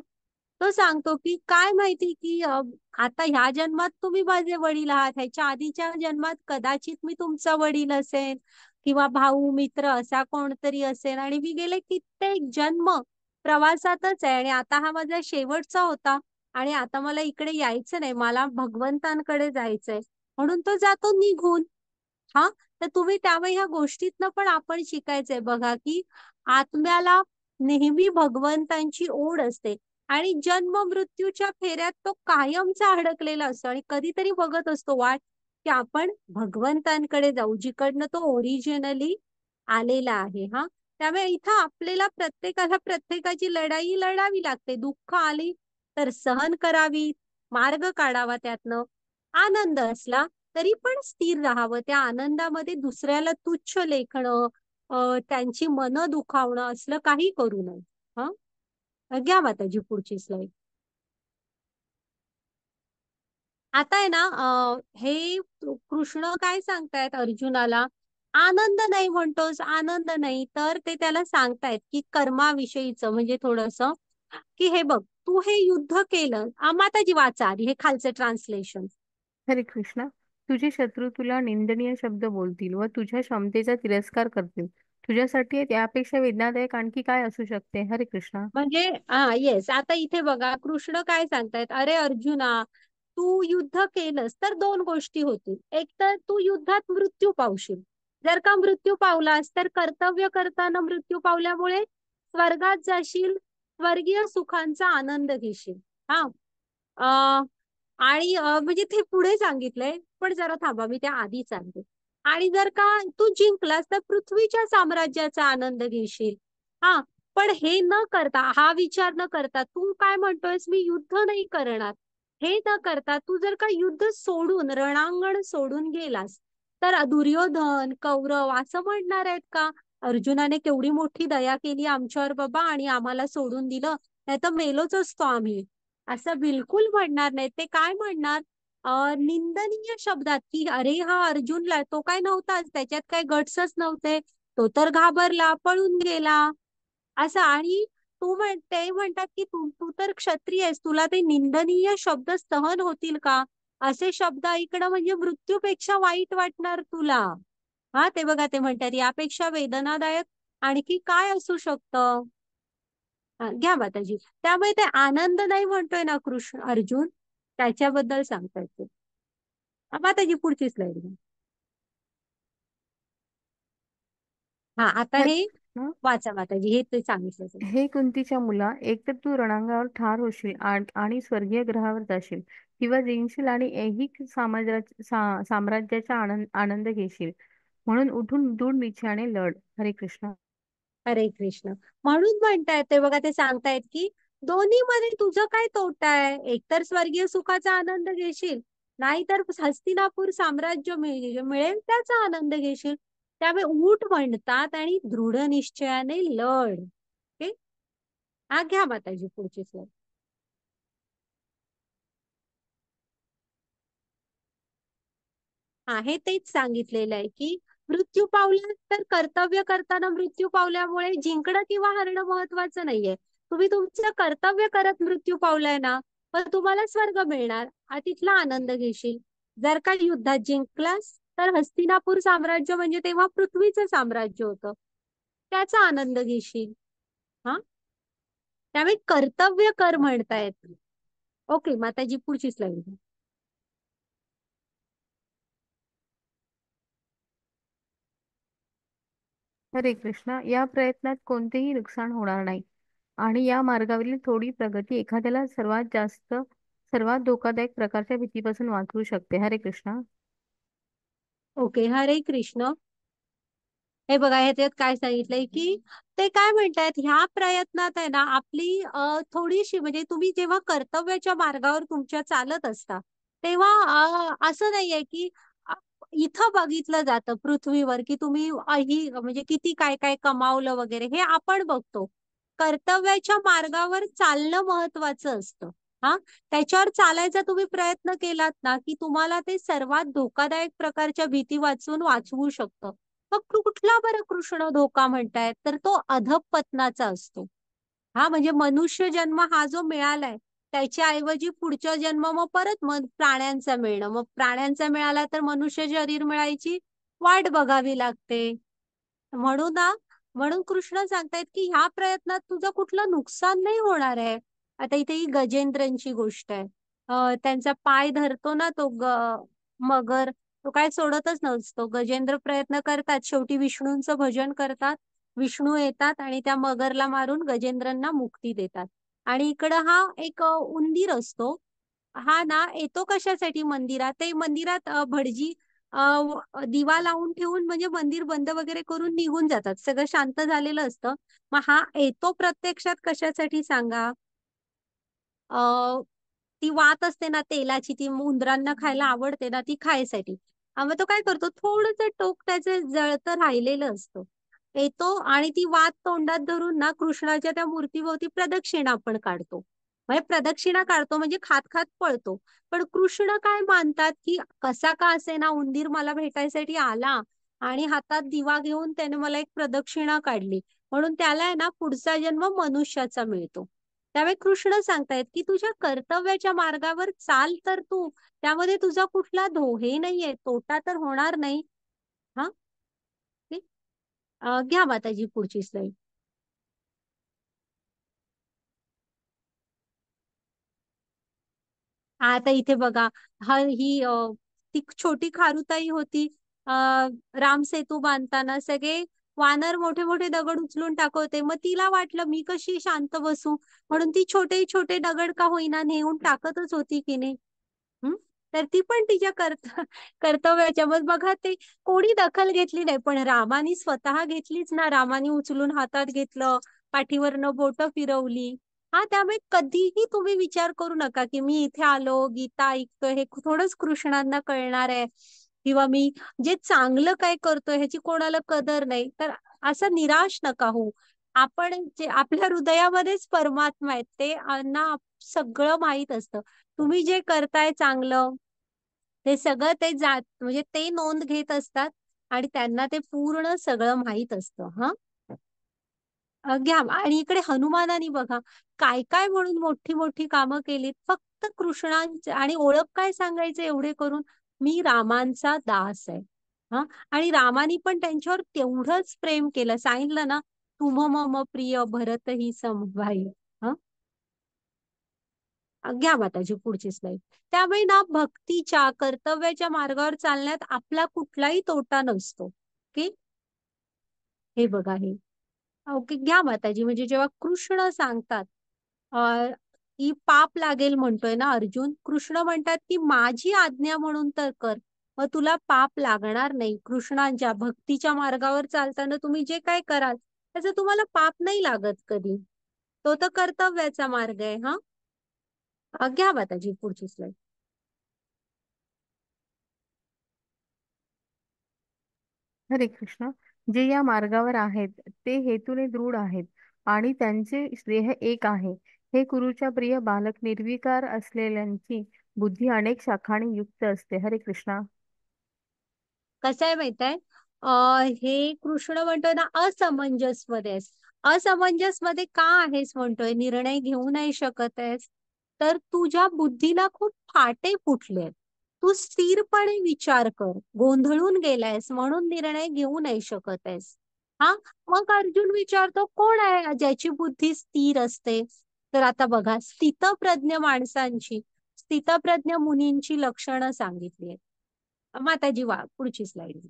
तो सांगतो की काय माहिती की आता ह्या जन्मात तुम्ही माझे वडील आहात, ह्याच्या आधीच्या जन्मात कदाचित मी तुमचा वडील असेल किंवा भाऊ मित्र असा कोणतरी असेल आणि मी गेले कित्येक जन्म प्रवासातच आहे आणि आता हा माझा शेवटचा होता आणि आता मला इकडे यायचं नाही, मला भगवंतांकडे जायचंय, म्हणून तो जातो निघून. हा, तर तुम्ही त्यामुळे ह्या गोष्टीतनं पण आपण शिकायचंय बघा की आत्म्याला नेहमी भगवंतांची ओढ असते आणि जन्म मृत्यूच्या फेऱ्यात तो कायमचा अडकलेला असतो आणि कधीतरी बघत असतो वाट की आपण भगवंतांकडे जाऊ, जिकडनं तो ओरिजिनली आलेला आहे. हा, त्यामुळे इथं आपल्याला प्रत्येकाला प्रत्येकाची लढाई लढावी लागते. दुःख आली तर सहन करावी, मार्ग काढावा त्यातनं. आनंद असला तरी पण स्थिर राहावं, त्या आनंदामध्ये दुसऱ्याला तुच्छ लेखणं, त्यांची मनं दुखावणं असलं काही करू नये. हा, घ्या माताजी पुढची स्लाइड. आता आहे ना हे कृष्ण काय सांगतायत अर्जुनाला, आनंद नाही म्हणतोस, आनंद नाही, तर ते त्याला सांगतायत की कर्माविषयीचं, म्हणजे थोडस की हे बघ तू हे युद्ध केलं. माताजी वाचा आधी हे खालचं ट्रान्सलेशन. हरे कृष्णा. तुझे शत्रू तुला निंदनीय शब्द बोलतील व तुझ्या क्षमतेचा तिरस्कार करतील. तुझ्यासाठी त्यापेक्षा वेदनादायक आणखी काय असू शकते. हरे कृष्णा. म्हणजे येस, आता इथे बघा कृष्ण काय सांगतायत, अरे अर्जुना, तू युद्ध केलंस तर दोन गोष्टी होतील. एक तर तू युद्धात मृत्यू पावशील, जर का मृत्यू पावलास तर कर्तव्य करताना मृत्यू पावल्यामुळे स्वर्गात जाशील, स्वर्गीय सुखांचा आनंद घेशील. हा, आणि म्हणजे ते पुढे सांगितलंय, पण जरा थांबा मी त्या आधी सांगते. आणि जर का तू जिंकलास तर पृथ्वीच्या साम्राज्याचा आनंद घेशील. हा, पण हे न करता, हा विचार न करता तू काय म्हणतोयस मी युद्ध नाही करणार, हे न करता तू जर का युद्ध सोडून, रणांगण सोडून गेलास तर दुर्योधन कौरव असं म्हणणार आहेत का अर्जुनाने केवढी मोठी दया केली आमच्यावर बाबा आणि आम्हाला सोडून दिलं, नाही तर मेलोच असतो आम्ही, असं बिलकुल म्हणणार नाही. ते काय म्हणणार, निंदनीय शब्दात की अरे हा अर्जुनला, तो काय नव्हताच, त्याच्यात काय गट्सच नव्हते, तो तर घाबरला, पळून गेला असं. आणि ते म्हणतात की तू तर क्षत्रिय आहेस, तुला ते निंदनीय शब्द सहन होतील का, असे शब्द ऐकणं म्हणजे मृत्यूपेक्षा वाईट वाटणार तुला. हा, ते बघा ते म्हणतात यापेक्षा वेदनादायक आणखी काय असू शकतं. घ्या माताजी. त्यामुळे ते आनंद नाही म्हणतोय ना कृष्ण अर्जुन, त्याच्याबद्दल सांगतायत ते. माताजी पुढची स्लाइड घ्या. हा, आता हर- हे कृष्ण. वाचा माताजी, हे ते सांगितलं जाईल. हे कुंतीच्या मुला, एकतर तू रणांगणावर ठार होशील आणि स्वर्गीय ग्रहावर जाशील, किंवा जिंकशील आणि ऐहिक साम्राज्याचा आनंद घेशील. म्हणून उठून दृढ निश्चयाने लढ. हरे कृष्ण. हरे कृष्ण. म्हणून म्हणतायत ते बघा, ते सांगतायत की दोन्ही मध्ये तुझं काय तोटा आहे. एकतर स्वर्गीय सुखाचा आनंद घेशील, नाहीतर हस्तिनापूर साम्राज्य मिळेल त्याचा आनंद घेशील. त्यामुळे उठ म्हणतात आणि दृढ निश्चयाने लढ. ओके, हा घ्या माताजी पुढची स्लाइड. हा, हे तेच सांगितलेलं आहे की मृत्यू पावला तर कर्तव्य करताना मृत्यू पावल्यामुळे जिंकणं किंवा हरणं महत्वाचं नाहीये. तुम्ही तुमचं कर्तव्य करत मृत्यू पावलाय ना, पण तुम्हाला स्वर्ग मिळणार, तिथला आनंद घेशील. जर का युद्धात जिंकलास तर हस्तिनापूर साम्राज्य म्हणजे तेव्हा पृथ्वीचं साम्राज्य होतं, त्याचा आनंद घेशील. हा, त्यामुळे कर्तव्य कर म्हणतायत. ओके माताजी, पुढची स्लाइड. हरे कृष्ण. या प्रयत्नात कोणतेही नुकसान होणार नाही आणि या मार्गावरील थोडी प्रगती एखाद्याला सर्वात धोकादायक प्रकारच्या भीतीपासून वाचवू शकते. हरे कृष्ण. ओके, हरे कृष्ण. हे बघा, ह्याच्यात काय सांगितलंय की ते काय म्हणतायत, ह्या प्रयत्नात आहे ना आपली थोडीशी, म्हणजे तुम्ही जेव्हा कर्तव्याच्या मार्गावर तुमच्या चालत असता तेव्हा असं नाहीये की अ, इथं बघितलं जातं पृथ्वीवर की तुम्ही ही म्हणजे किती काय काय कमावलं वगैरे, हे आपण बघतो. कर्तव्याच्या मार्गावर चालणं महत्वाचं असतं. हा, त्याच्यावर चालायचा तुम्ही प्रयत्न केलात ना की तुम्हाला ते सर्वात धोकादायक प्रकारच्या भीती वाचवू शकतं. मग कुठला बरं कृष्ण धोका म्हणतायत, तर तो अधःपतनाचा असतो. हा, म्हणजे मनुष्य जन्म हा जो मिळालाय त्याच्या ऐवजी पुढचा जन्म मग परत प्राण्यांचा मिळणं, मग प्राण्यांचा मिळाला तर मनुष्य शरीर मिळायची वाट बघावी लागते. म्हणून कृष्ण सांगतायत की ह्या प्रयत्नात तुझं कुठलं नुकसान नाही होणार आहे. आता इथे ही गजेंद्रांची गोष्ट आहे. त्यांचा पाय धरतो ना तो मगर, तो काय सोडतच नसतो. गजेंद्र प्रयत्न करतात, शेवटी विष्णूंचं भजन करतात, विष्णू येतात आणि त्या मगरला मारून गजेंद्रांना मुक्ती देतात. आणि इकडं हा एक उंदीर असतो. हा ना येतो कशासाठी मंदिरात, ते मंदिरात भटजी दिवा लावून ठेवून म्हणजे मंदिर बंद वगैरे करून निघून जातात, सगळं शांत झालेलं असतं. मग हा येतो प्रत्यक्षात कशासाठी सांगा. ती वात असते ना तेलाची, ती उंदरांना खायला आवडते ना, ती खायसाठी. मग तो काय करतो, थोडंसं टोक त्याचं जळतं राहिलेलं असतं, येतो आणि ती वात तोंडात धरून ना कृष्णाच्या त्या मूर्तीभोवती प्रदक्षिणा पण काढतो. म्हणजे प्रदक्षिणा काढतो म्हणजे खात खात पळतो. पण कृष्ण काय मानतात की कसा का असे ना, उंदीर मला भेटायसाठी आला आणि हातात दिवा घेऊन त्याने मला एक प्रदक्षिणा काढली, म्हणून त्याला आहे ना पुढचा जन्म मनुष्याचा मिळतो. त्यामुळे कृष्ण सांगतायत की तुझ्या कर्तव्याच्या मार्गावर चाल तर तू, त्यामध्ये तुझा कुठला हे नाहीये, तोटा तर होणार नाही. हा, घ्या माताजी पुढची स्लाइड. आता इथे बघा, ती छोटी खारुताई होती. राम सेतू बांधताना सगळे वानर मोठे मोठे दगड उचलून टाकवते, मग तिला वाटलं मी कशी शांत बसू, म्हणून ती छोटे छोटे दगड का होईना नेऊन टाकतच होती की नाही. तर ती पण तिच्या कर्तव्याच्या, मग बघा ते कोणी दखल घेतली नाही, पण रामानी स्वतः घेतलीच ना. रामानी उचलून हातात घेतलं, पाठीवरनं बोटं फिरवली. हा, त्यामुळे कधीही तुम्ही विचार करू नका की मी इथे आलो गीता ऐकतोय हे थोडंच कृष्णांना कळणार आहे, किंवा मी जे चांगलं काय करतोय ह्याची कोणाला कदर नाही, तर असं निराश नका होऊ. आपण जे आपल्या हृदयामध्येच परमात्मा आहेत, ते ना सगळं माहित असतं. तुम्ही जे करताय चांगलं ते सगळं ते म्हणजे ते नोंद घेत असतात आणि त्यांना ते पूर्ण सगळं माहित असतं. हा, घ्या. आणि इकडे हनुमानानी बघा काय काय म्हणून मोठी मोठी कामं केलीत, फक्त कृष्णांची. आणि ओळख काय सांगायचं एवढे करून, मी रामांचा दास आहे. हा, आणि रामानी पण त्यांच्यावर तेवढंच प्रेम केलं, सांगितलं ना, तुम मम प्रिय भरत ही समभाई. हा, घ्या माताजी पुढची स्लाइड. त्यामुळे ना भक्तीच्या कर्तव्याच्या मार्गावर चालण्यात आपला कुठलाही तोटा नसतो. ओके, हे बघा हे ओके, घ्या माताजी. म्हणजे जेव्हा कृष्ण सांगतात की पाप लागेल म्हणतोय ना अर्जुन, कृष्ण म्हणतात की माझी आज्ञा म्हणून तर कर, मग तुला पाप लागणार नाही. कृष्णांच्या भक्तीच्या मार्गावर चालताना तुम्ही जे काय कराल त्याचं तुम्हाला पाप नाही लागत कधी. तो तर कर्तव्याचा मार्ग आहे. हा, घ्या माताजी पुढची स्लाईड. हरे कृष्ण. जे या मार्गावर आहेत ते हेतूने दृढ आहेत आणि त्यांचे ध्येय एक आहे. हे गुरुच्या प्रिय बालक, निर्विकार असलेल्यांची बुद्धी अनेक शाखांनी युक्त असते. हरे कृष्णा. कसं आहे माहित आहे, हे कृष्ण म्हणतोय ना असमंजस मध्ये आहेस. असमंजस मध्ये का आहेस म्हणतोय, निर्णय घेऊ नाही शकत आहेस, तर तुझ्या बुद्धीला खूप फाटे फुटलेत. तू स्थिरपणे विचार कर, गोंधळून गेलायस म्हणून निर्णय घेऊ नाही शकत आहेस. हा, मग अर्जुन विचारतो कोण आहे ज्याची बुद्धी स्थिर असते. तर आता बघा, स्थितप्रज्ञ माणसांची, स्थितप्रज्ञ मुनींची लक्षणं सांगितली आहेत. माताजी वा पुढची स्लाइड.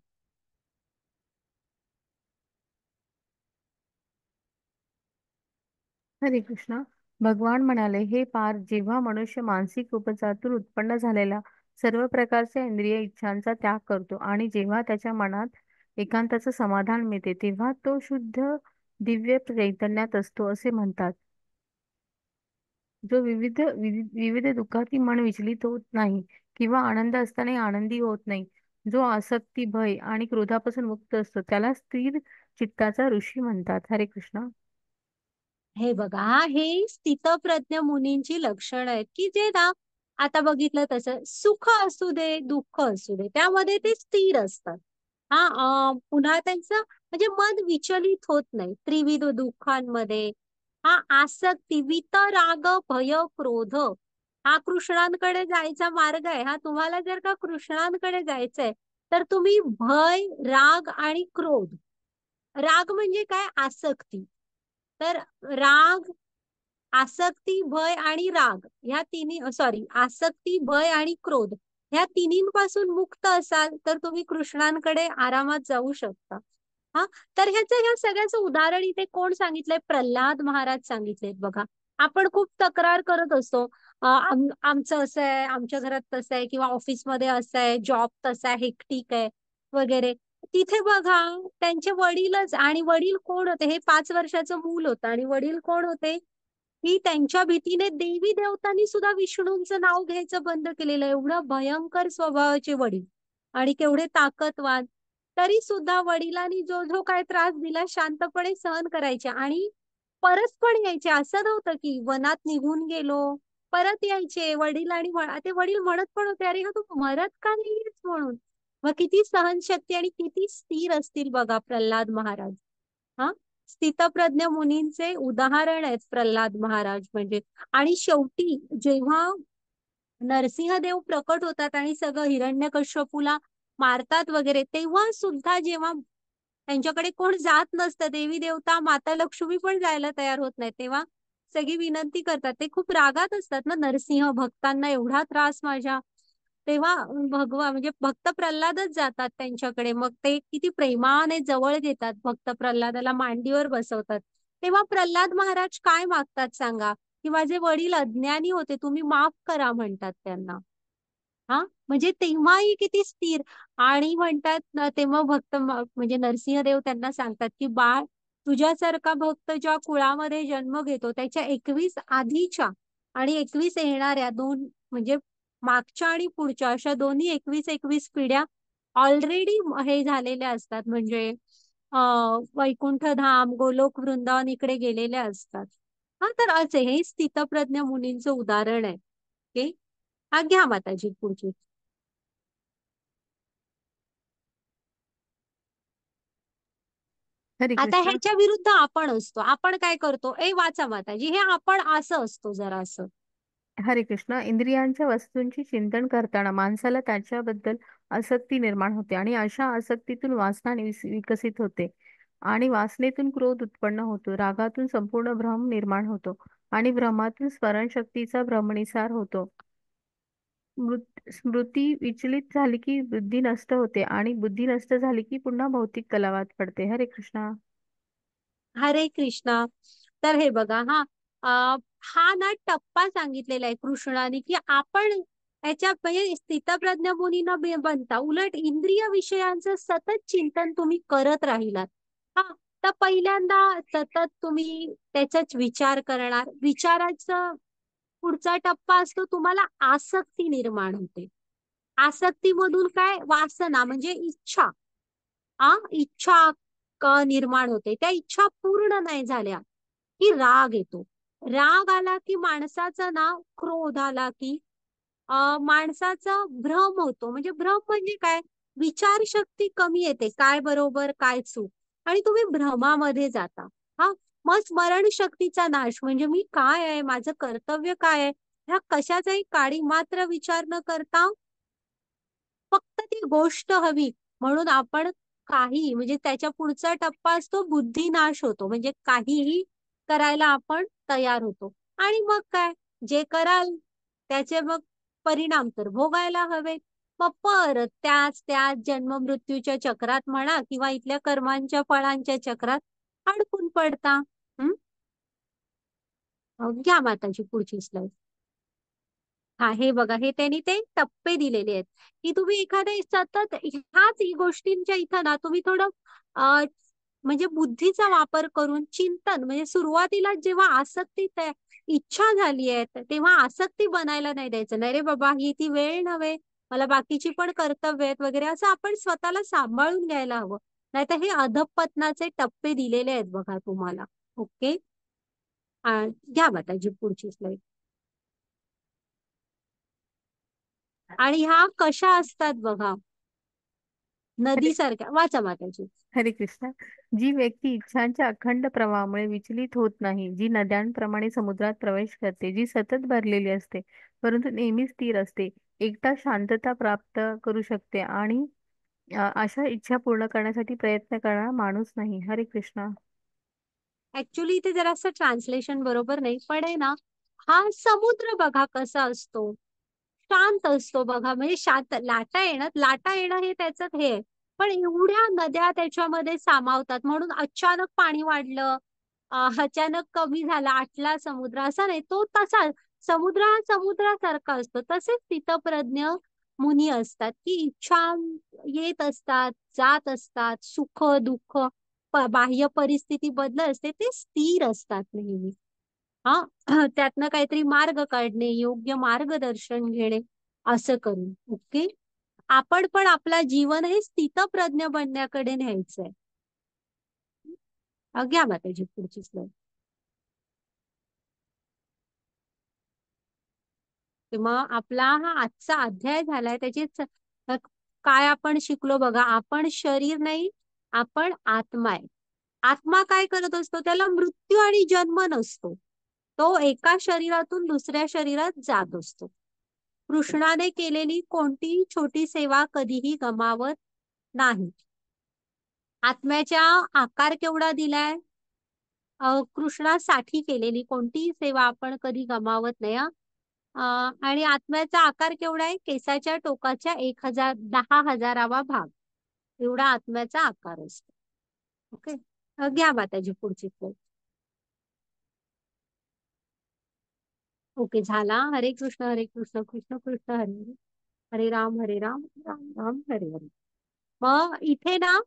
हरे कृष्णा. भगवान म्हणाले, हे पार, जेव्हा मनुष्य मानसिक उपचारातून उत्पन्न झालेला सर्व प्रकारच्या इंद्रिय इच्छांचा त्याग करतो आणि जेव्हा त्याच्या मनात एकांताचं समाधान मिळते तेव्हा तो शुद्ध दिव्य चैतन्यात असतो असे म्हणतात. जो विविध दुःखाती मन विचलित होत नाही किंवा आनंद असताना आनंदी होत नाही, जो आसक्ती, भय आणि क्रोधापासून मुक्त असतो त्याला स्थिर चित्ताचा ऋषी म्हणतात. हरे कृष्णा. हे बघा, हे स्थितप्रज्ञ मुनींची लक्षण आहेत की जे ना, आता बघितलं तसं सुख असू दे दुःख असू दे त्यामध्ये ते स्थिर असतात. हा, पुन्हा त्यांचं म्हणजे मन विचलित होत नाही त्रिविध दुःखांमध्ये. हा, आसक्ती, वित, राग, भय, क्रोध, हा कृष्णांकडे जायचा मार्ग आहे. हा, तुम्हाला जर का कृष्णांकडे जायचंय तर तुम्ही भय, राग आणि क्रोध, राग म्हणजे काय, आसक्ती, तर राग, आसक्ती, भय आणि राग ह्या तिन्ही, सॉरी, आसक्ती, भय आणि क्रोध ह्या तिन्हींपासून मुक्त असाल तर तुम्ही कृष्णांकडे आरामात जाऊ शकता. हा, तर ह्या सगळ्याचं उदाहरण इथे कोण सांगितलंय, प्रल्हाद महाराज सांगितलेत. बघा, आपण खूप तक्रार करत असतो, आमचं असं आहे, आमच्या घरात तसं आहे, किंवा ऑफिसमध्ये असं आहे, जॉब तसा आहे, हेक्टिक आहे वगैरे. तिथे बघा, त्यांचे वडीलच, आणि वडील कोण होते, हे 5 वर्षाचं मूल होतं, आणि वडील कोण होते की त्यांच्या भीतीने देवी देवतांनी सुद्धा विष्णूंचं नाव घ्यायचं बंद केलेलं. एवढं भयंकर स्वभावाचे वडील आणि केवढे ताकदवान, तरी सुद्धा वडिलांनी जो जो काय त्रास दिला शांतपणे सहन करायचे आणि परत पण यायचे. असं नव्हतं की वनात निघून गेलो परत यायचे वडील, आणि ते वडील म्हणत पण होते, अरे हा तू मरत का नाहीयेस म्हणून. मग किती सहनशक्ती आणि किती स्थिर असतील बघा प्रल्हाद महाराज. हा, स्थितप्रज्ञ मुनींचे उदाहरण आहेत प्रल्हाद महाराज म्हणजे. आणि शेवटी जेव्हा नरसिंहदेव प्रकट होतात आणि सगळं हिरण्यकश्यपूला मारतात वगैरे, तेव्हा सुद्धा जेव्हा त्यांच्याकडे कोण जात नसतं, देवी देवता माता लक्ष्मी पण जायला तयार होत नाही, तेव्हा सगळी विनंती करतात. ते खूप रागात असतात ना, नरसिंह भक्तांना एवढा त्रास माझ्या, तेव्हा भगवा म्हणजे भक्त प्रल्हादच जातात त्यांच्याकडे. मग ते किती प्रेमाने जवळ घेतात, भक्त प्रल्हादाला मांडीवर बसवतात. तेव्हा प्रल्हाद महाराज काय मागतात सांगा, की माझे वडील अज्ञानी होते, तुम्ही माफ करा म्हणतात त्यांना. हा, म्हणजे तेव्हाही किती स्थिर. आणि म्हणतात तेव्हा म्हणजे नरसिंहदेव त्यांना सांगतात की बाळ, तुझ्यासारखा भक्त ज्या कुळामध्ये जन्म घेतो त्याच्या 21 आधीच्या आणि 21 येणाऱ्या दोन, म्हणजे मागच्या आणि पुढच्या अशा दोन्ही 21 पिढ्या ऑलरेडी हे झालेल्या असतात, म्हणजे वैकुंठ धाम, गोलोक, वृंदावन इकडे गेलेल्या असतात. हा, तर असे हे स्थितप्रज्ञ मुनींचं उदाहरण आहे. ओके, हा, घ्या माताजी पुढची. हरे आता कृष्णा. ह्याच्या विरुद्ध आपण असतो, आपण काय करतो, वाचा माताजी, हे आपण असं असतो जरा असं. हरे कृष्णा. इंद्रियांच्या वस्तूंची चिंतन करताना माणसाला त्याच्याबद्दल आसक्ती निर्माण होते आणि अशा आसक्तीतून वासना विकसित होते आणि वासनेतून क्रोध उत्पन्न होतो, रागातून संपूर्ण भ्रम निर्माण होतो आणि भ्रमातून स्मरणशक्तीचा भ्रमनिसार होतो. स्मृती विचलित झाली की बुद्धी नष्ट होते आणि बुद्धी नष्ट झाली की पुन्हा भौतिक तलावात पडते. हरे कृष्णा. हरे कृष्णा. तर हे बघा हा, हा ना टप्पा सांगितलेला आहे कृष्णाने, की आपण याच्या म्हणजे स्थितप्रज्ञ मुनी न बनता उलट इंद्रिय विषयांचं सतत चिंतन तुम्ही करत राहिलात. हा, तर पहिल्यांदा सतत तुम्ही त्याचाच विचार करणार. विचाराचा पुढचा टप्पा असतो तुम्हाला आसक्ती निर्माण होते. आसक्तीमधून काय, वासना म्हणजे इच्छा. इच्छा निर्माण होते. त्या इच्छा पूर्ण नाही झाल्या की राग येतो. राग आला की माणसाचा ना क्रोध आला की माणसाचा भ्रम होतो. म्हणजे भ्रम म्हणजे काय, विचारशक्ती कमी येते, काय बरोबर काय चूक, आणि तुम्ही भ्रमामध्ये जाता. हा, मग स्मरण शक्तीचा नाश, म्हणजे मी काय आहे, माझं कर्तव्य काय आहे, ह्या कशाचाही काडी मात्र विचार न करता फक्त ती गोष्ट हवी म्हणून आपण काही, म्हणजे त्याच्या पुढचा टप्पा असतो बुद्धिनाश होतो. म्हणजे काहीही करायला आपण तयार होतो. आणि मग काय, जे कराल त्याचे मग परिणाम तर भोगायला हवे. मग परत त्याच जन्म मृत्यूच्या चक्रात म्हणा किंवा इथल्या कर्मांच्या फळांच्या चक्रात अडकून पडता. हम्म. घ्या माताची पुढची स्लाइड. हा, हे बघा, हे त्यांनी ते टप्पे दिलेले आहेत, की तुम्ही एखाद्या सतत ह्याच गोष्टींच्या इथं ना तुम्ही थोडं म्हणजे बुद्धीचा वापर करून चिंतन, म्हणजे सुरुवातीला जेव्हा आसक्ती इच्छा झाली आहे तेव्हा आसक्ती बनायला नाही द्यायचं. नाही रे बाबा, ही ती वेळ नव्हे, मला बाकीची पण कर्तव्य आहेत वगैरे, असं आपण स्वतःला सांभाळून घ्यायला हवं. नाहीतर हे अधपतनाचे टप्पे दिलेले आहेत बघा तुम्हाला. ओके, घ्या माताजी पुढची स्लाइड. आणि ह्या कशा असतात बघा, हरे नदीसारख्या. वाचा माताजी. हरे कृष्ण. जी व्यक्ती इच्छांच्या अखंड प्रवाहामुळे विचलित होत नाही, जी नद्यांप्रमाणे समुद्रात प्रवेश करते, जी सतत भरलेली असते परंतु नेहमी स्थिर असते, एकटा शांतता प्राप्त करू शकते आणि अशा इच्छा पूर्ण करण्यासाठी प्रयत्न करणारा माणूस नाही. हरे कृष्ण. ऍक्च्युली इथे जरासं ट्रान्सलेशन बरोबर नाही, पण आहे ना, हा समुद्र बघा कसा असतो, शांत असतो बघा. म्हणजे शांत, लाटा येणं हे त्याचं हे आहे. पण एवढ्या नद्या त्याच्यामध्ये सामावतात म्हणून अचानक पाणी वाढलं, अचानक कमी झाला, आटला समुद्र, असा नाही. तो तसा समुद्र हा समुद्रासारखा असतो. तसेच स्थितप्रज्ञ मुनी असतात, की इच्छा येत असतात, जात असतात, सुख दुःख बाह्य परिस्थिती बदलत असते, ते स्थिर असतात नेहमी. हा, त्यातनं काहीतरी मार्ग काढणे, योग्य मार्गदर्शन घेणे, असं करून. ओके, आपण पण आपला जीवन हे स्थितप्रज्ञ बनण्याकडे न्यायचंय. घ्या माताजी पुढची स्लाइड. मग आपला हा आजचा अध्याय झालाय, काय आपण शिकलो बघा. आपण शरीर नाही, आपण आत्मा आहे. आत्मा काय करत असतो, त्याला मृत्यू आणि जन्म नसतो. तो एका शरीरातून दुसऱ्या शरीरात जात असतो. कृष्णाने केलेली कोणतीही छोटी सेवा कधीही गमावत नाही. आत्म्याच्या आकार केवढा दिलाय, कृष्णासाठी केलेली कोणतीही सेवा आपण कधी गमावत नाही. आणि आत्म्याचा आकार केवढा आहे, केसाच्या टोकाच्या 10,000वा भाग एवढा आत्म्याचा आकार असतो. ओके, घ्या माताजी पुढची स्लाइड. ओके, झाला. हरे कृष्ण कृष्ण कृष्ण हरे हरे, हरे राम राम राम हरे हरे. मग इथे ना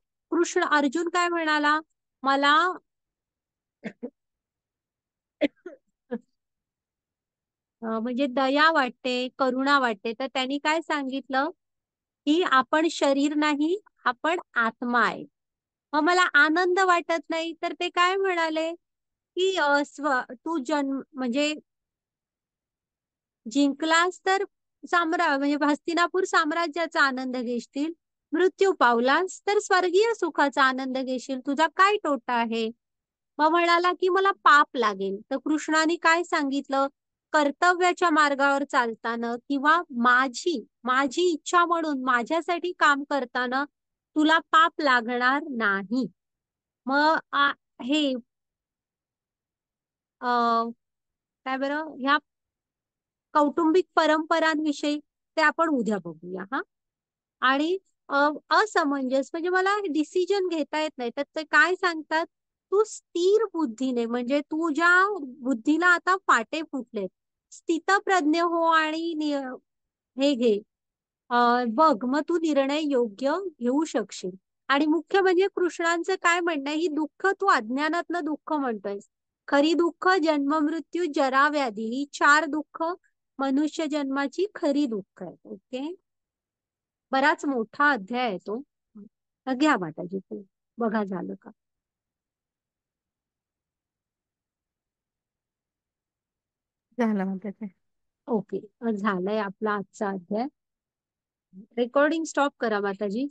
अर्जुन काय म्हणाला, मला म्हणजे दया वाटते, करुणा वाटते. तर त्यांनी काय सांगितलं, की आपण शरीर नाही, आपण आत्मा आहे. मग मला आनंद वाटत नाही, तर ते काय म्हणाले, की तू जन्म म्हणजे जिंकलास तर म्हणजे हस्तिनापूर साम्राज्याचा आनंद घेशील, मृत्यू पावलास तर स्वर्गीय सुखाचा आनंद घेशील, तुझा काय तोटा आहे. मग म्हणाला की मला पाप लागेल. तर कृष्णाने काय सांगितलं, कर्तव्याच्या मार्गावर चालताना किंवा माझी माझी इच्छा म्हणून माझ्यासाठी काम करताना तुला पाप लागणार नाही. मग हे काय बरं, ह्या कौटुंबिक परंपरांविषयी ते आपण उद्या बघूया. हा, आणि असमंजस म्हणजे मला डिसिजन घेता येत नाही, तर ते काय सांगतात, तू स्थिर बुद्धीने, म्हणजे तुझ्या बुद्धीला आता फाटे फुटलेत, स्थितप्रज्ञ हो आणि हे घे, बघ मग तू निर्णय योग्य घेऊ शकशील. आणि मुख्य म्हणजे कृष्णांचं काय म्हणणं आहे, ही दुःख तू अज्ञानातलं दुःख म्हणतोयस. खरी दुःख जन्म मृत्यू जरा व्याधी, ही 4 दुःख मनुष्य जन्माची खरी दुःख आहे. ओके, बराच मोठा अध्याय आहे तो. घ्या माताजी, तू बघा झालं का. झालं म्हणतात. ओके, झालंय आपला आजचा अध्याय. रेकॉर्डिंग स्टॉप करा माताजी.